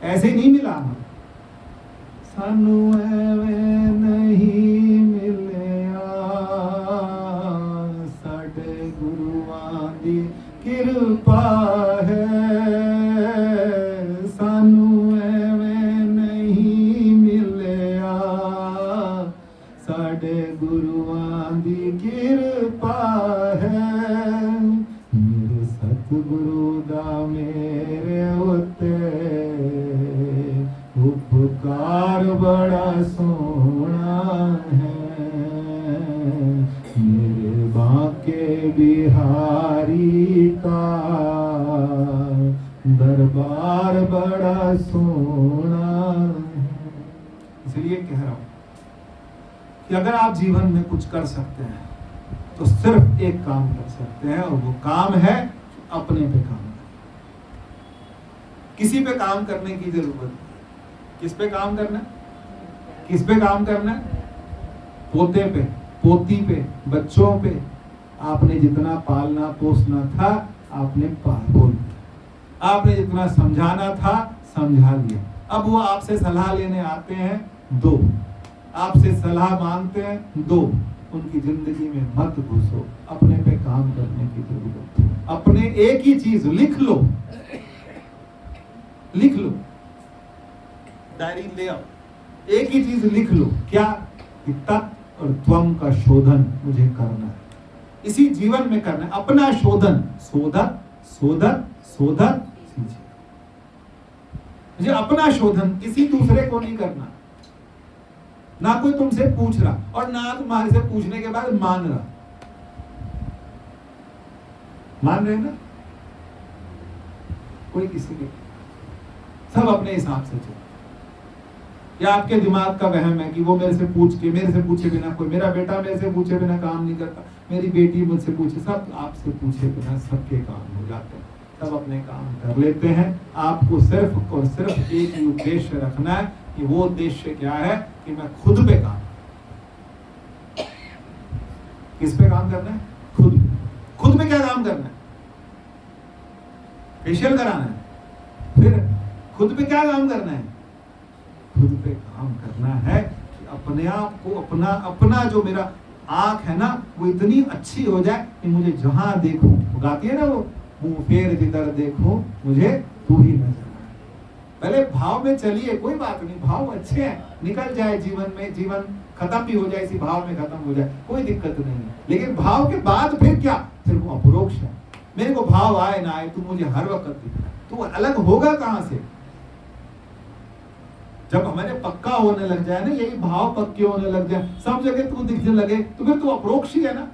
ऐसे ही नहीं मिला हमें। सानू एवें नहीं मिलिया साडे गुरुआं दी कृपा है। सानू एवें नहीं मिलिया साडे गुरुआं दी कृपा है। मेरे सतगुरु दा मेरे उत्ते उपकार बड़ा सोना है। मेरे बांके बिहारी का दरबार बड़ा सोना है। इसलिए कह रहा हूं कि अगर आप जीवन में कुछ कर सकते हैं तो सिर्फ एक काम कर सकते हैं, और वो काम है अपने पे काम करना। किसी पे काम करने की जरूरत नहीं। किस पे काम करना है? किस पे काम करना है? पोते पे, पोती पे, बच्चों पे। आपने जितना पालना पोसना था आपने बोल दिया, आपने जितना समझाना था समझा लिया। अब वो आपसे सलाह लेने आते हैं, दो। आपसे सलाह मांगते हैं, दो। उनकी जिंदगी में मत घुसो, अपने पे काम करने की जरूरत है। अपने एक ही चीज लिख लो, लिख लो, डायरी ले आओ, एक ही चीज लिख लो, क्या? कि तत् और त्वम का शोधन मुझे करना है, इसी जीवन में करना है। अपना शोधन, शोधन शोधन शोधन कीजिए। मुझे अपना शोधन, किसी दूसरे को नहीं करना। ना कोई तुमसे पूछ रहा और ना तुम्हारे से पूछने के बाद मान रहा। मान रहे ना? कोई किसी के, सब अपने हिसाब से चलो। या आपके दिमाग का वहम है कि वो मेरे से पूछे बिना, कोई मेरा बेटा मेरे से पूछे बिना काम नहीं करता, मेरी बेटी मुझसे पूछे, सब आपसे पूछे बिना सबके काम हो जाते हैं, सब अपने काम कर लेते हैं। आपको सिर्फ और सिर्फ एक ही उद्देश्य रखना है, कि वो उद्देश्य क्या है? कि मैं खुद पे काम। किस पे काम करना है? खुद पे क्या काम करना है? फेशियल कराना है? फिर खुद पे क्या काम करना है? खुद पे काम करना है कि अपने आप को, अपना जो मेरा आंख है ना, वो इतनी अच्छी हो जाए कि मुझे जहां देखूं, वो गाती है ना वो, मुंह फेर जिधर देखो मुझे तू ही नजर। पहले भाव में चलिए, कोई बात नहीं, भाव अच्छे हैं, निकल जाए जीवन में, जीवन खत्म भी हो जाए इसी भाव में खत्म हो जाए, कोई दिक्कत नहीं है। लेकिन भाव के बाद फिर क्या? फिर वो अपरोक्ष है। मेरे को भाव आए ना आए, तू मुझे हर वक्त दिख रहा है, तू अलग होगा कहां से? जब हमारे पक्का होने लग जाए ना, यही भाव पक्के होने लग जाए, सब जगह तू दिखने लगे, तो फिर तू अपरोक्ष ही है ना।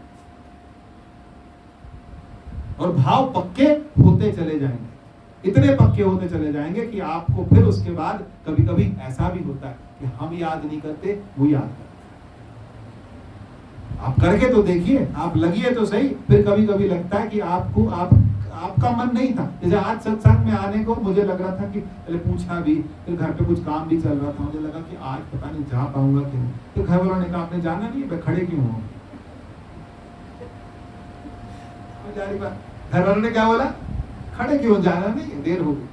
और भाव पक्के होते चले जाएंगे, इतने पक्के होते चले जाएंगे कि आपको फिर उसके बाद कभी कभी ऐसा भी होता है कि हम याद नहीं करते, वो याद करते। आप करके तो देखिए, आप लगिए तो सही। फिर कभी कभी लगता है कि आपका मन नहीं था। जैसे आज सत्संग में आने को मुझे लग रहा था कि पहले पूछा भी, फिर घर पे कुछ काम भी चल रहा था, मुझे लगा कि आज पता नहीं जा पाऊंगा कि नहीं। तो घर वालों ने कहा आपने जाना नहीं, मैं खड़े क्यों हो? घर वालों ने क्या बोला? खड़े क्यों, जाना नहीं, देर हो गई।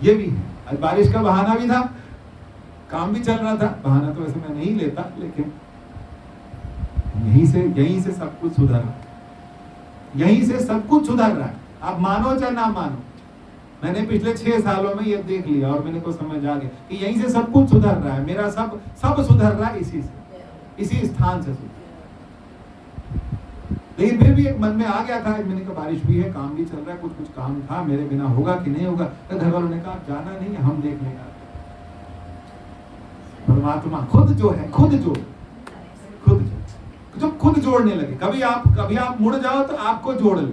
ये भी है। आज बारिश का बहाना भी था, काम भी चल रहा था। बहाना तो वैसे मैं नहीं लेता, लेकिन यहीं से सब कुछ सुधर रहा है, यहीं से सब कुछ सुधर रहा है। आप मानो चाहे ना मानो, मैंने पिछले 6 सालों में ये देख लिया और मेरे को समझ आ गया कि यहीं से सब कुछ सुधर रहा है। मेरा सब सुधर रहा है इसी से, इसी स्थान से सुधर। लेकिन फिर भी एक मन में आ गया था, मैंने कहा बारिश भी है, काम भी चल रहा है, कुछ काम था, मेरे बिना होगा कि नहीं होगा। तो घर वालों ने कहा जाना नहीं, हम देख लेंगे। परमात्मा खुद जो है, खुद जो खुद जोड़ने लगे। कभी आप मुड़ जाओ तो आपको जोड़ ले,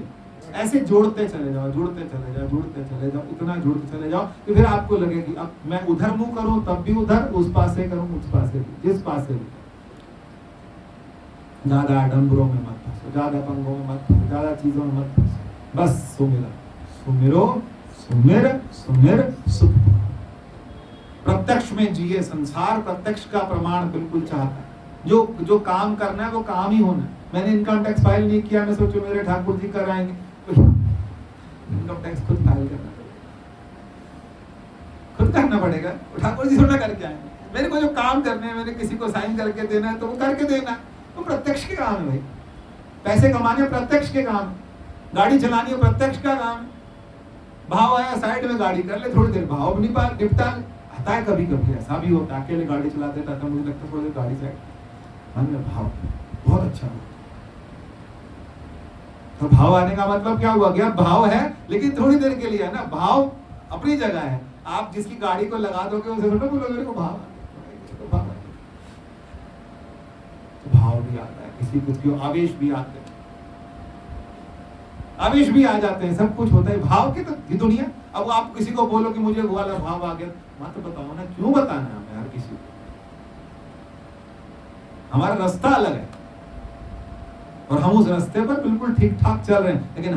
ऐसे जोड़ते चले जाओ, जुड़ते चले जाओ, जुड़ते चले जाओ, इतना जुड़ते चले जाओ कि फिर आपको लगे कि अब मैं उधर मुंह करूं तब भी उधर, उस पास से करूं उस पास से, जिस पास से भी। ज्यादा आडंबरों में मत फंसो, ज्यादा पंगों में मत फंसो, ज्यादा चीजों में मत फंसो। बस सुमिरो, सुमिरो, सुमिर सुमिर सुख। प्रत्यक्ष में जिए, संसार प्रत्यक्ष का प्रमाण बिल्कुल चाहता है। जो काम करना है वो काम ही होना है। मैंने इनकम टैक्स फाइल नहीं किया, मैं सोचो मेरे ठाकुर जी कराएंगे, इनकम टैक्स खुद फाइल करना पड़ेगा, खुद करना पड़ेगा, ठाकुर जी थोड़ा करके आएंगे। मेरे को जो काम करने हैं, मैंने किसी को साइन करके देना है तो वो करके देना, वो प्रत्यक्ष के काम है भाई। पैसे कमाने प्रत्यक्ष के काम, गाड़ी चलानी है प्रत्यक्ष का काम। भाव आया साइड में गाड़ी कर ले, थोड़ी देर भाव निपटा ले। आता है कभी कभी ऐसा भी होता है, अकेले गाड़ी चलाते था मुझे लगता है थोड़ी देर गाड़ी साइड, मन में भाव बहुत अच्छा हुआ। तो भाव आने का मतलब क्या हुआ? गया भाव है लेकिन थोड़ी देर के लिए है ना, भाव अपनी जगह है। आप जिसकी गाड़ी को लगा दोगे उसे थोड़ा बोलोगे मेरे को भाव, भाव भी आता है, किसी कुछ की आवेश भी आते हैं, आवेश भी आ जाते हैं, सब कुछ होता है भाव के। तो ये दुनिया, अब आप किसी को बोलो कि मुझे वो वाला भाव आ गया, मैं तो बताओ ना, क्यों बताना है हमें हर किसी को? हमारा रास्ता अलग है और हम उस रास्ते पर बिल्कुल ठीक ठाक चल रहे हैं, लेकिन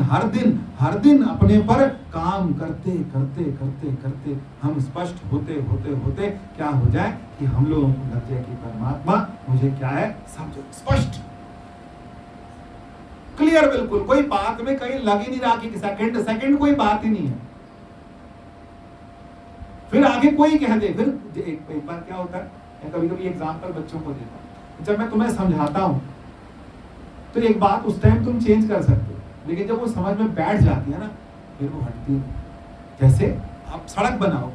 हर दिन अपने पर काम करते करते करते करते हम स्पष्ट होते होते होते क्या हो जाए कि हम लोगों को लग जाए कि परमात्मा मुझे क्या है, सब स्पष्ट क्लियर, बिल्कुल कोई बात में कहीं लग ही नहीं रहा कि सेकंड कोई बात ही नहीं है। फिर आगे कोई कह दे, फिर एक बार क्या होता है, कभी कभी एग्जाम्पल बच्चों को देता हूं, जब मैं तुम्हें समझाता हूं तो एक बात उस टाइम तुम चेंज कर सकते हो, लेकिन जब वो समझ में बैठ जाती है ना, फिर वो हटती है। जैसे आप सड़क बनाओ,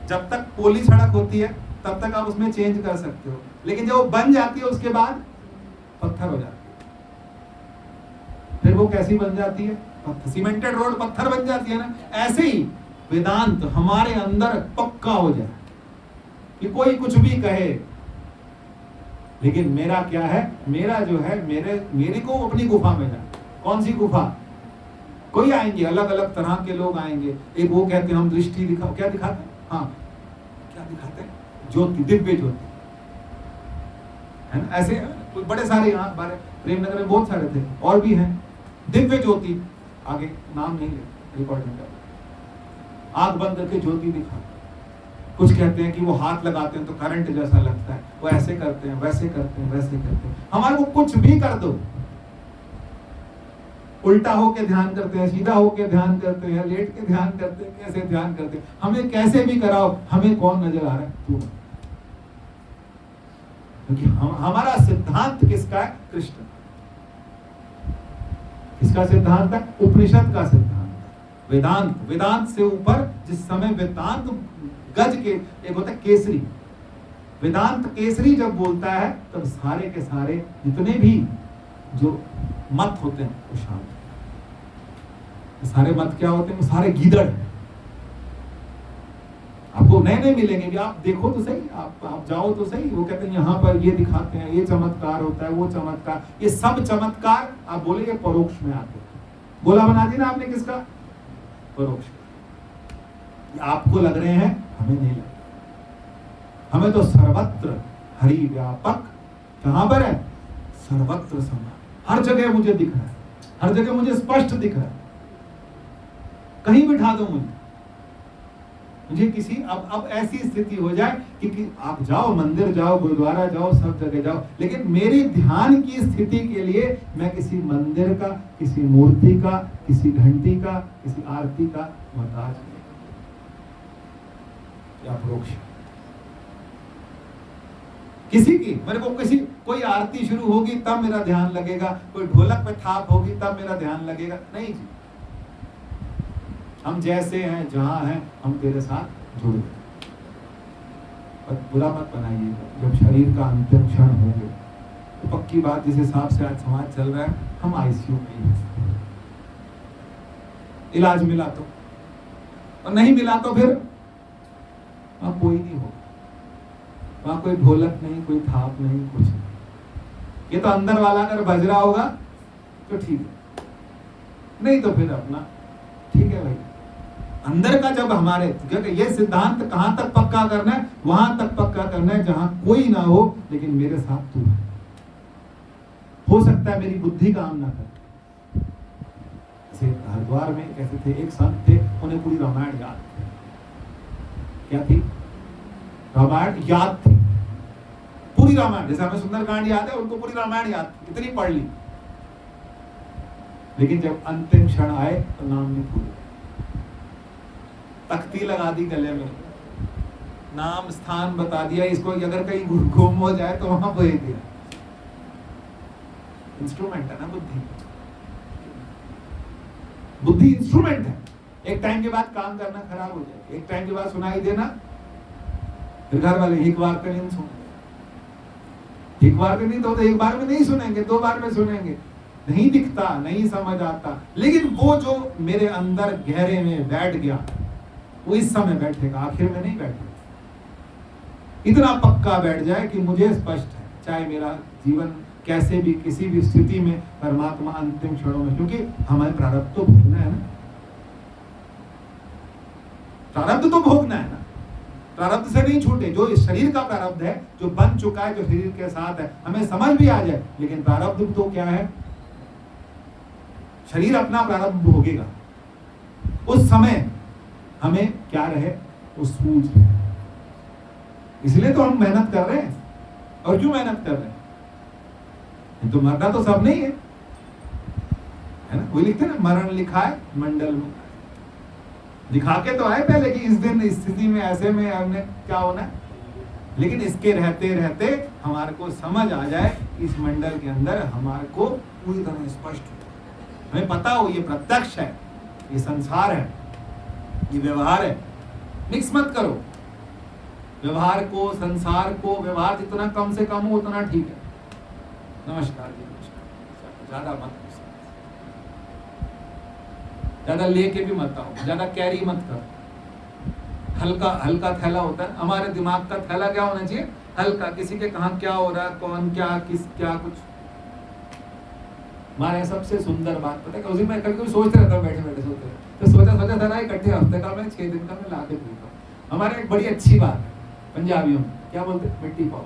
जब तक पोली सड़क होती है तब तक आप उसमें चेंज कर सकते हो, लेकिन जब वो बन जाती है उसके बाद पत्थर हो जाती है। फिर वो कैसी बन जाती है? सीमेंटेड रोड पत्थर बन जाती है ना। ऐसे ही वेदांत हमारे अंदर पक्का हो जाए कि कोई कुछ भी कहे, लेकिन मेरा क्या है, मेरा जो है, मेरे को अपनी गुफा में जाए। कौन सी गुफा? कोई आएंगे, अलग अलग तरह के लोग आएंगे। एक वो कहते हैं हम दृष्टि दिखाओ, क्या दिखाते हैं? हाँ, क्या दिखाते हैं? ज्योति, दिव्य ज्योति, है ना। ऐसे बड़े सारे यहाँ बारे प्रेमनगर में बहुत सारे थे, और भी हैं। दिव्य ज्योति, आगे नाम नहीं ले, रिकॉर्ड नहीं कर, आंख बंद करके ज्योति दिखा। कुछ कहते हैं कि वो हाथ लगाते हैं तो करंट जैसा लगता है, वो ऐसे करते हैं, वैसे करते हैं, वैसे करते हैं। हमारे को कुछ भी कर दो, उल्टा होके ध्यान करते हैं, सीधा होके ध्यान करते हैं, लेट के ध्यान करते हैं, कैसे ध्यान करते हैं, हमें कैसे भी कराओ, हमें कौन नजर आ रहा है? तू। क्योंकि हमारा सिद्धांत किसका है? कृष्ण। किसका सिद्धांत है? उपनिषद का सिद्धांत। वेदांत से ऊपर जिस समय वेदांत गज के, एक होता है केसरी, वेदांत केसरी जब बोलता है तब सारे के सारे जितने भी जो मत होते हैं वो शांत। सारे मत क्या होते हैं? वो सारे गीदड़ हैं। आपको नए मिलेंगे भी, आप देखो तो सही, आप जाओ तो सही। वो कहते हैं यहाँ पर ये दिखाते हैं, ये चमत्कार होता है, वो चमत्कार, ये सब चमत्कार आप बोले ये परोक्ष में आते हैं। बोला बना दी ना आपने किसका? परोक्ष। आपको लग रहे हैं, हमें नहीं लग। हमें तो सर्वत्र हरि व्यापक, कहां पर है? सर्वत्र समान, हर जगह मुझे दिख रहा है, हर जगह मुझे स्पष्ट दिख रहा है। कहीं बिठा दो मुझे किसी, अब ऐसी स्थिति हो जाए कि आप जाओ, मंदिर जाओ, गुरुद्वारा जाओ, सब जगह जाओ, लेकिन मेरी ध्यान की स्थिति के लिए मैं किसी मंदिर का, किसी मूर्ति का, किसी घंटी का, किसी आरती का मोहताज नहीं। या परोक्ष किसी की, मेरे को कोई आरती शुरू होगी तब मेरा ध्यान लगेगा, कोई ढोलक पे थाप होगी तब मेरा ध्यान लगेगा, नहीं जी। हम जैसे हैं, जहां हैं, हम तेरे साथ जुड़ गए। पर बुरा मत बनाइएगा, जब शरीर का अंतिम क्षण होंगे तो पक्की बात, जिस हिसाब से आज समाज चल रहा है, हम आईसीयू में ही हैं। इलाज मिला तो, और नहीं मिला तो फिर वहां कोई नहीं होगा, वहां कोई ढोलक नहीं, कोई थाप नहीं, कुछ नहीं। ये तो अंदर वाला अगर बज रहा होगा तो ठीक है, नहीं तो फिर अपना ठीक है भाई। अंदर का जब हमारे, क्योंकि ये सिद्धांत कहां तक पक्का करना है, वहां तक पक्का करना है जहां कोई ना हो लेकिन मेरे साथ तू है। हो सकता है मेरी बुद्धि काम ना करे। जैसे हरिद्वार में कैसे थे, एक संत थे, उन्हें पूरी रामायण याद थी। क्या थी? रामायण याद थी, पूरी रामायण। जैसे हमें सुंदरकांड याद है, उनको पूरी रामायण याद थी, इतनी पढ़ ली। लेकिन जब अंतिम क्षण आए तो नाम नहीं भूल, तख्ती लगा दी गले में, नाम स्थान बता दिया, इसको अगर कहीं गुम हो जाए तो वहां भेज दिया। इंस्ट्रूमेंट है ना बुद्धि, बुद्धि इंस्ट्रूमेंट है। एक टाइम के बाद काम करना खराब हो जाए, एक टाइम के बाद सुनाई देना, फिर घर वाले एक बार पे नहीं सुनेंगे, एक बार पे नहीं तो एक बार में नहीं सुनेंगे, 2 बार में सुनेंगे, नहीं दिखता, नहीं समझ आता। लेकिन वो जो मेरे अंदर गहरे में बैठ गया, वो इस समय बैठेगा, आखिर में नहीं बैठेगा। इतना पक्का बैठ जाए कि मुझे स्पष्ट है, चाहे मेरा जीवन कैसे भी, किसी भी स्थिति में परमात्मा अंतिम क्षणों में, क्योंकि हमें प्रारब्ध तो भोगना है ना, प्रारब्ध तो भोगना है ना, प्रारब्ध से नहीं छूटे। जो इस शरीर का प्रारब्ध है, जो बन चुका है, जो शरीर के साथ है, हमें समझ भी आ जाए, लेकिन प्रारब्ध तो क्या है, शरीर अपना प्रारब्ध भोगेगा। उस समय हमें क्या रहे, वो सूझ रहे। इसलिए तो हम मेहनत कर रहे हैं। और क्यों मेहनत कर रहे हैं? तो मरना तो सब नहीं है ना। वही लिखते ना, मरण लिखा है मंडल में, दिखा के तो आए पहले कि इस दिन इस स्थिति में ऐसे में हमने क्या होना है। लेकिन इसके रहते रहते हमारे को समझ आ जाए, इस मंडल के अंदर हमारे को पूरी तरह स्पष्ट हो, हमें पता हो ये प्रत्यक्ष है, ये संसार है, ये व्यवहार है। मिक्स मत करो व्यवहार को, संसार को। व्यवहार जितना कम से कम हो उतना ठीक है। नमस्कार जी, नमस्कार। ज्यादा मत, ज्यादा लेके भी मत आओ, ज्यादा कैरी मत करो। हल्का हल्का थैला होता है, हमारे दिमाग का थैला क्या होना चाहिए, हल्का। किसी के कहां क्या हो रहा है, कौन क्या, किस क्या, कुछ। हमारे सबसे सुंदर बात पता है, उसी में कभी कभी सोचते रहता हूँ, बैठे बैठे सोचते रहता, तो सोचा था ना, इकट्ठे हफ्ते का मैं 6 दिन का मैं ला के पीता हूँ। हमारे एक बड़ी अच्छी बात है पंजाबियों में, क्या बोलते हैं, मिट्टी पाओ।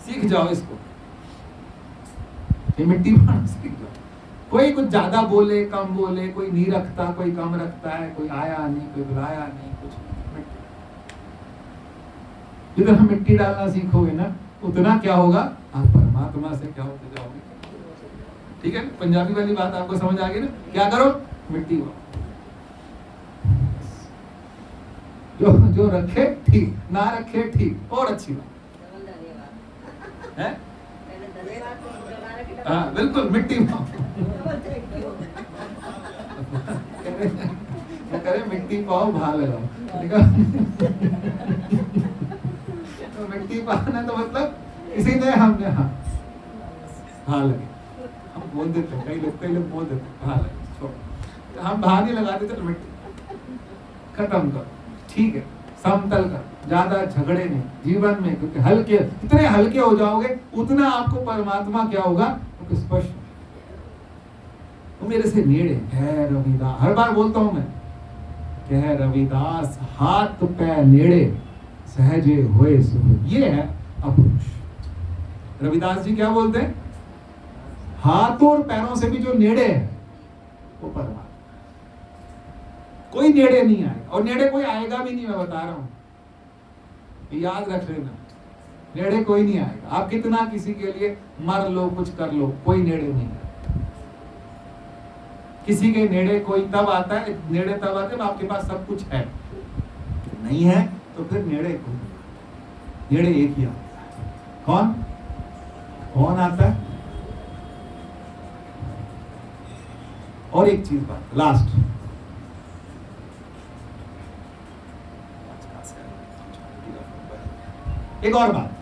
सीख जाओ इसको, ये मिट्टी पाना सीख जाओ। कोई कुछ ज्यादा बोले, कम बोले, कोई नहीं रखता, कोई कम रखता है, कोई आया नहीं, कोई बुलाया नहीं, कुछ मिट्टी। जितना मिट्टी डालना सीखोगे ना, उतना क्या होगा, आप परमात्मा से क्या होते जाओगे। ठीक है, पंजाबी वाली बात आपको समझ आ गई ना। क्या करो, मिट्टी हो। जो रखे ठीक, ना रखे ठीक, और अच्छी बात है। हाँ बिल्कुल, मिट्टी पाओ। क्या करे, मिट्टी पाओ, भा लगाओ। तो मिट्टी पाना तो मतलब इसी ने हमने भा लगे, हम बोल देते, कई लोग बोल देते भा लगे, हम भा नहीं लगाते, तो मिट्टी खत्म करो। ठीक है, समतल कर, ज्यादा झगड़े नहीं जीवन में, क्योंकि हल्के, जितने हल्के हो जाओगे उतना आपको परमात्मा क्या होगा, तो स्पष्ट। तो मेरे से नेड़े कह रविदास, हर बार बोलता हूं मैं, कह रविदास हाथ पैर नेड़े सहजे होए सुख। ये है अपरुष। रविदास जी क्या बोलते हैं, हाथों और पैरों से भी जो नेड़े है वो परमात्मा। कोई नेड़े नहीं आएगा, और नेड़े कोई आएगा भी नहीं, मैं बता रहा हूं, याद रख लेना। नेड़े कोई नहीं आएगा। आप कितना किसी के लिए मर लो, कुछ कर लो, कोई नेड़े नहीं आएगा। किसी के नेड़े कोई तब आता है, नेड़े तब आते हैं आपके पास सब कुछ है, नहीं है तो फिर नेड़े कोई, नेड़े एक ही आता है। कौन कौन आता है। और एक चीज बात, लास्ट, एक और बात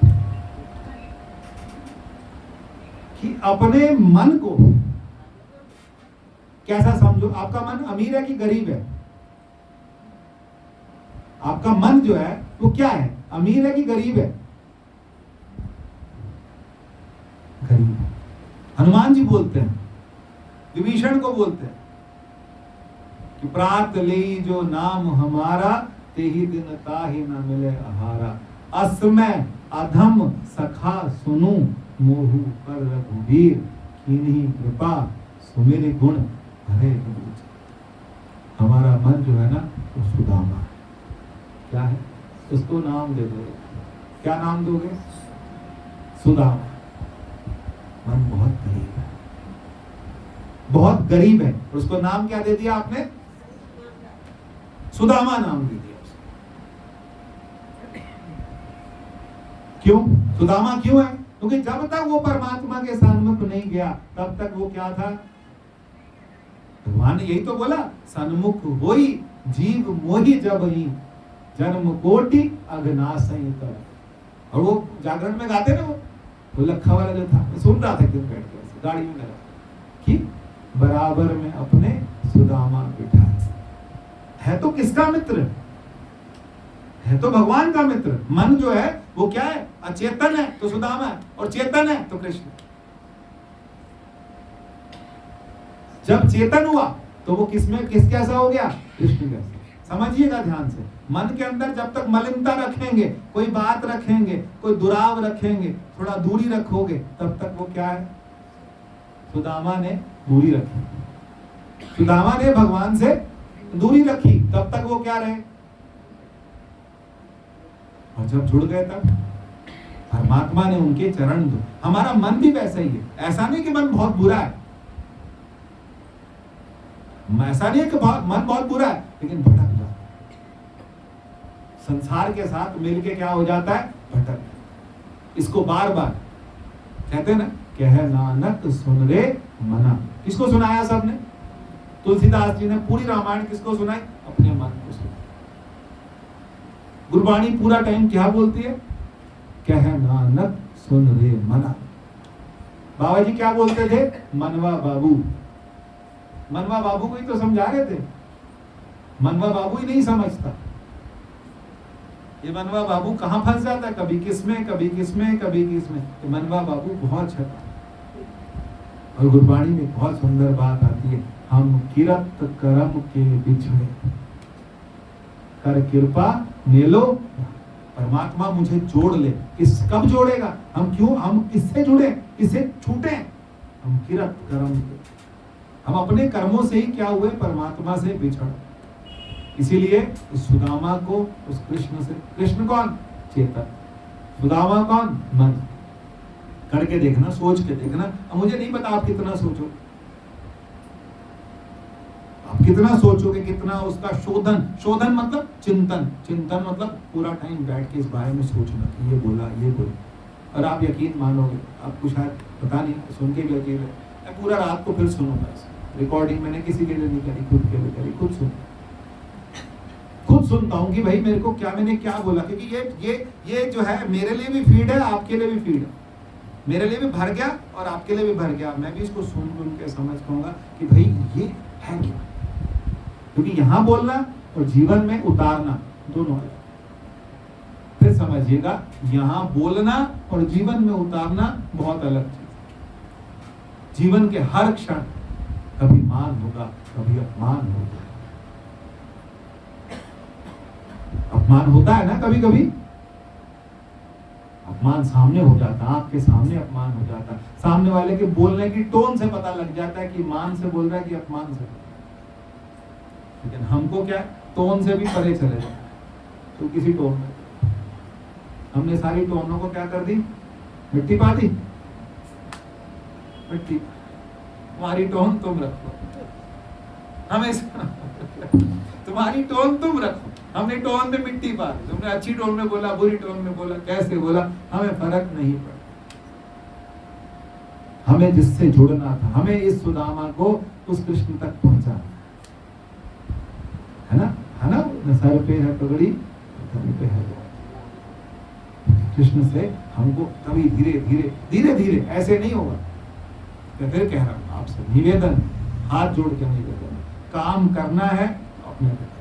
कि अपने मन को कैसा समझो। आपका मन अमीर है कि गरीब है? आपका मन जो है वो क्या है, अमीर है कि गरीब है? गरीब है। हनुमान जी बोलते हैं विभीषण को बोलते हैं कि प्रात लेई जो नाम हमारा, ते ही दिन ताहि न मिले आहारा। असमय अधम सखा सुनु, मोहु पर रघुवीर, कीन्ही कृपा सुमिर गुण हरे रघुवीर। हमारा मन जो है ना वो सुदामा है। क्या है? उसको नाम दे दो। क्या नाम दोगे? सुदामा। मन बहुत गरीब है, बहुत गरीब है, और उसको नाम क्या दे दिया आपने? सुदामा नाम दे दिया। क्यों सुदामा क्यों है? क्योंकि जब तक वो परमात्मा के सन्मुख नहीं गया तब तक वो क्या था? भगवान ने यही तो बोला, सन्मुख होई जीव मोहि जब ही, जन्म कोटि अघनासई कर। और वो जागरण में गाते ना, वो लखा वाला जो था, मैं सुन रहा था दिन बैठ के गाड़ी में लगा कि बराबर में अपने सुदामा बिठाए। है तो किसका मित्र? है तो भगवान का मित्र। मन जो है वो क्या है? अचेतन है तो सुदामा है, और चेतन है तो कृष्ण। जब चेतन हुआ तो वो किसमें किस कैसा हो गया? कृष्ण कैसा। समझिएगा ध्यान से। मन के अंदर जब तक मलिनता रखेंगे, कोई बात रखेंगे, कोई दुराव रखेंगे, थोड़ा दूरी रखोगे, तब तक वो क्या है? सुदामा ने दूरी रखी, सुदामा ने भगवान से दूरी रखी, तब तक वो क्या रहे? और जब जुड़ गए तब परमात्मा ने उनके चरण दो। हमारा मन भी वैसा ही है। ऐसा नहीं कि मन बहुत बुरा है, ऐसा नहीं है कि मन बहुत बुरा है, लेकिन भटक जाता है। संसार के साथ मिलके क्या हो जाता है? भटक। इसको बार बार कहते हैं ना, कह नानक सुन रे मना। किसको सुनाया सबने? तुलसीदास जी ने पूरी रामायण किसको सुनाई? अपने मन को सुनाई। गुरबाणी पूरा टाइम क्या बोलती है? कह नानक सुन रे मना। बाबा जी क्या बोलते थे? मनवा बाबू। मनवा बाबू को ही तो समझा रहे थे। मनवा बाबू ही नहीं समझता। ये मनवा बाबू कहां फंस जाता है? कभी किसमें, कभी किसमें, कभी किसमें। तो मनवा बाबू बहुत छटा। और गुरबाणी में बहुत सुंदर बात आती है, हम किरत करम के बिछड़े, कर कृपा नेलो। परमात्मा मुझे जोड़ ले। किस कब जोड़ेगा? हम क्यों, हम किससे जुड़े, किससे छूटे? हम किरत कर्म, हम अपने कर्मों से ही क्या हुए? परमात्मा से बिछड़। इसीलिए उस सुदामा को उस कृष्ण से, कृष्ण कौन? चेतन। सुदामा कौन? मन। करके देखना, सोच के देखना। अब मुझे नहीं पता आप कितना सोचो, आप कितना सोचोगे, कितना उसका शोधन। शोधन मतलब चिंतन। चिंतन मतलब पूरा टाइम बैठ के इस बारे में सोचना कि ये बोला, ये बोला। और आप यकीन मानोगे, आपको शायद पता नहीं, सुन के भी अजीब है, मैं पूरा रात को फिर सुनूंगा। रिकॉर्डिंग मैंने किसी के लिए नहीं करी, खुद के लिए करी। खुद सुनता हूँ कि भाई मेरे को क्या, मैंने क्या बोला, क्योंकि ये जो है मेरे लिए भी फीड है, आपके लिए भी फीड है। मेरे लिए भी भर गया और आपके लिए भी भर गया। मैं भी इसको सुन के समझ पाऊंगा कि भाई ये है क्या। क्योंकि यहां बोलना और जीवन में उतारना दोनों है। फिर समझिएगा, यहां बोलना और जीवन में उतारना बहुत अलग चीज। जीवन के हर क्षण कभी मान होगा, कभी अपमान होगा। अपमान होता है ना कभी कभी, अपमान सामने हो जाता, आपके सामने अपमान हो जाता। सामने वाले के बोलने की टोन से पता लग जाता है कि मान से बोल रहा है कि अपमान से। लेकिन हमको क्या, टोन से भी परे चले जाए तो किसी टोन में हमने सारी टोनों को क्या कर दी? मिट्टी पा दी। मिट्टी, तुम्हारी टोन तुम रखो, हमेशा तुम्हारी टोन तुम रखो। हमने टोन में मिट्टी पा दी। तुमने अच्छी टोन में बोला, बुरी टोन में बोला, कैसे बोला, हमें फर्क नहीं पड़ा। हमें जिससे जुड़ना था, हमें इस सुदामा को उस कृष्ण तक पहुंचाना है ना, है ना। न सर पे है पगड़ी, धनी पे है। कृष्ण से हमको कभी धीरे धीरे धीरे धीरे, ऐसे नहीं होगा। मैं फिर कह रहा हूं आपसे निवेदन, हाथ जोड़ के निवेदन, काम करना है अपने पे।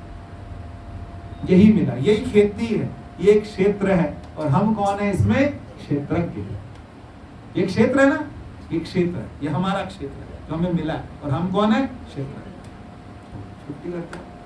यही मिला, यही खेती है, ये क्षेत्र है। और हम कौन है इसमें? क्षेत्रज्ञ। ये क्षेत्र है ना, ये क्षेत्र है, ये हमारा क्षेत्र है जो हमें मिला है, और हम कौन है? क्षेत्र है। छुट्टी करते हैं।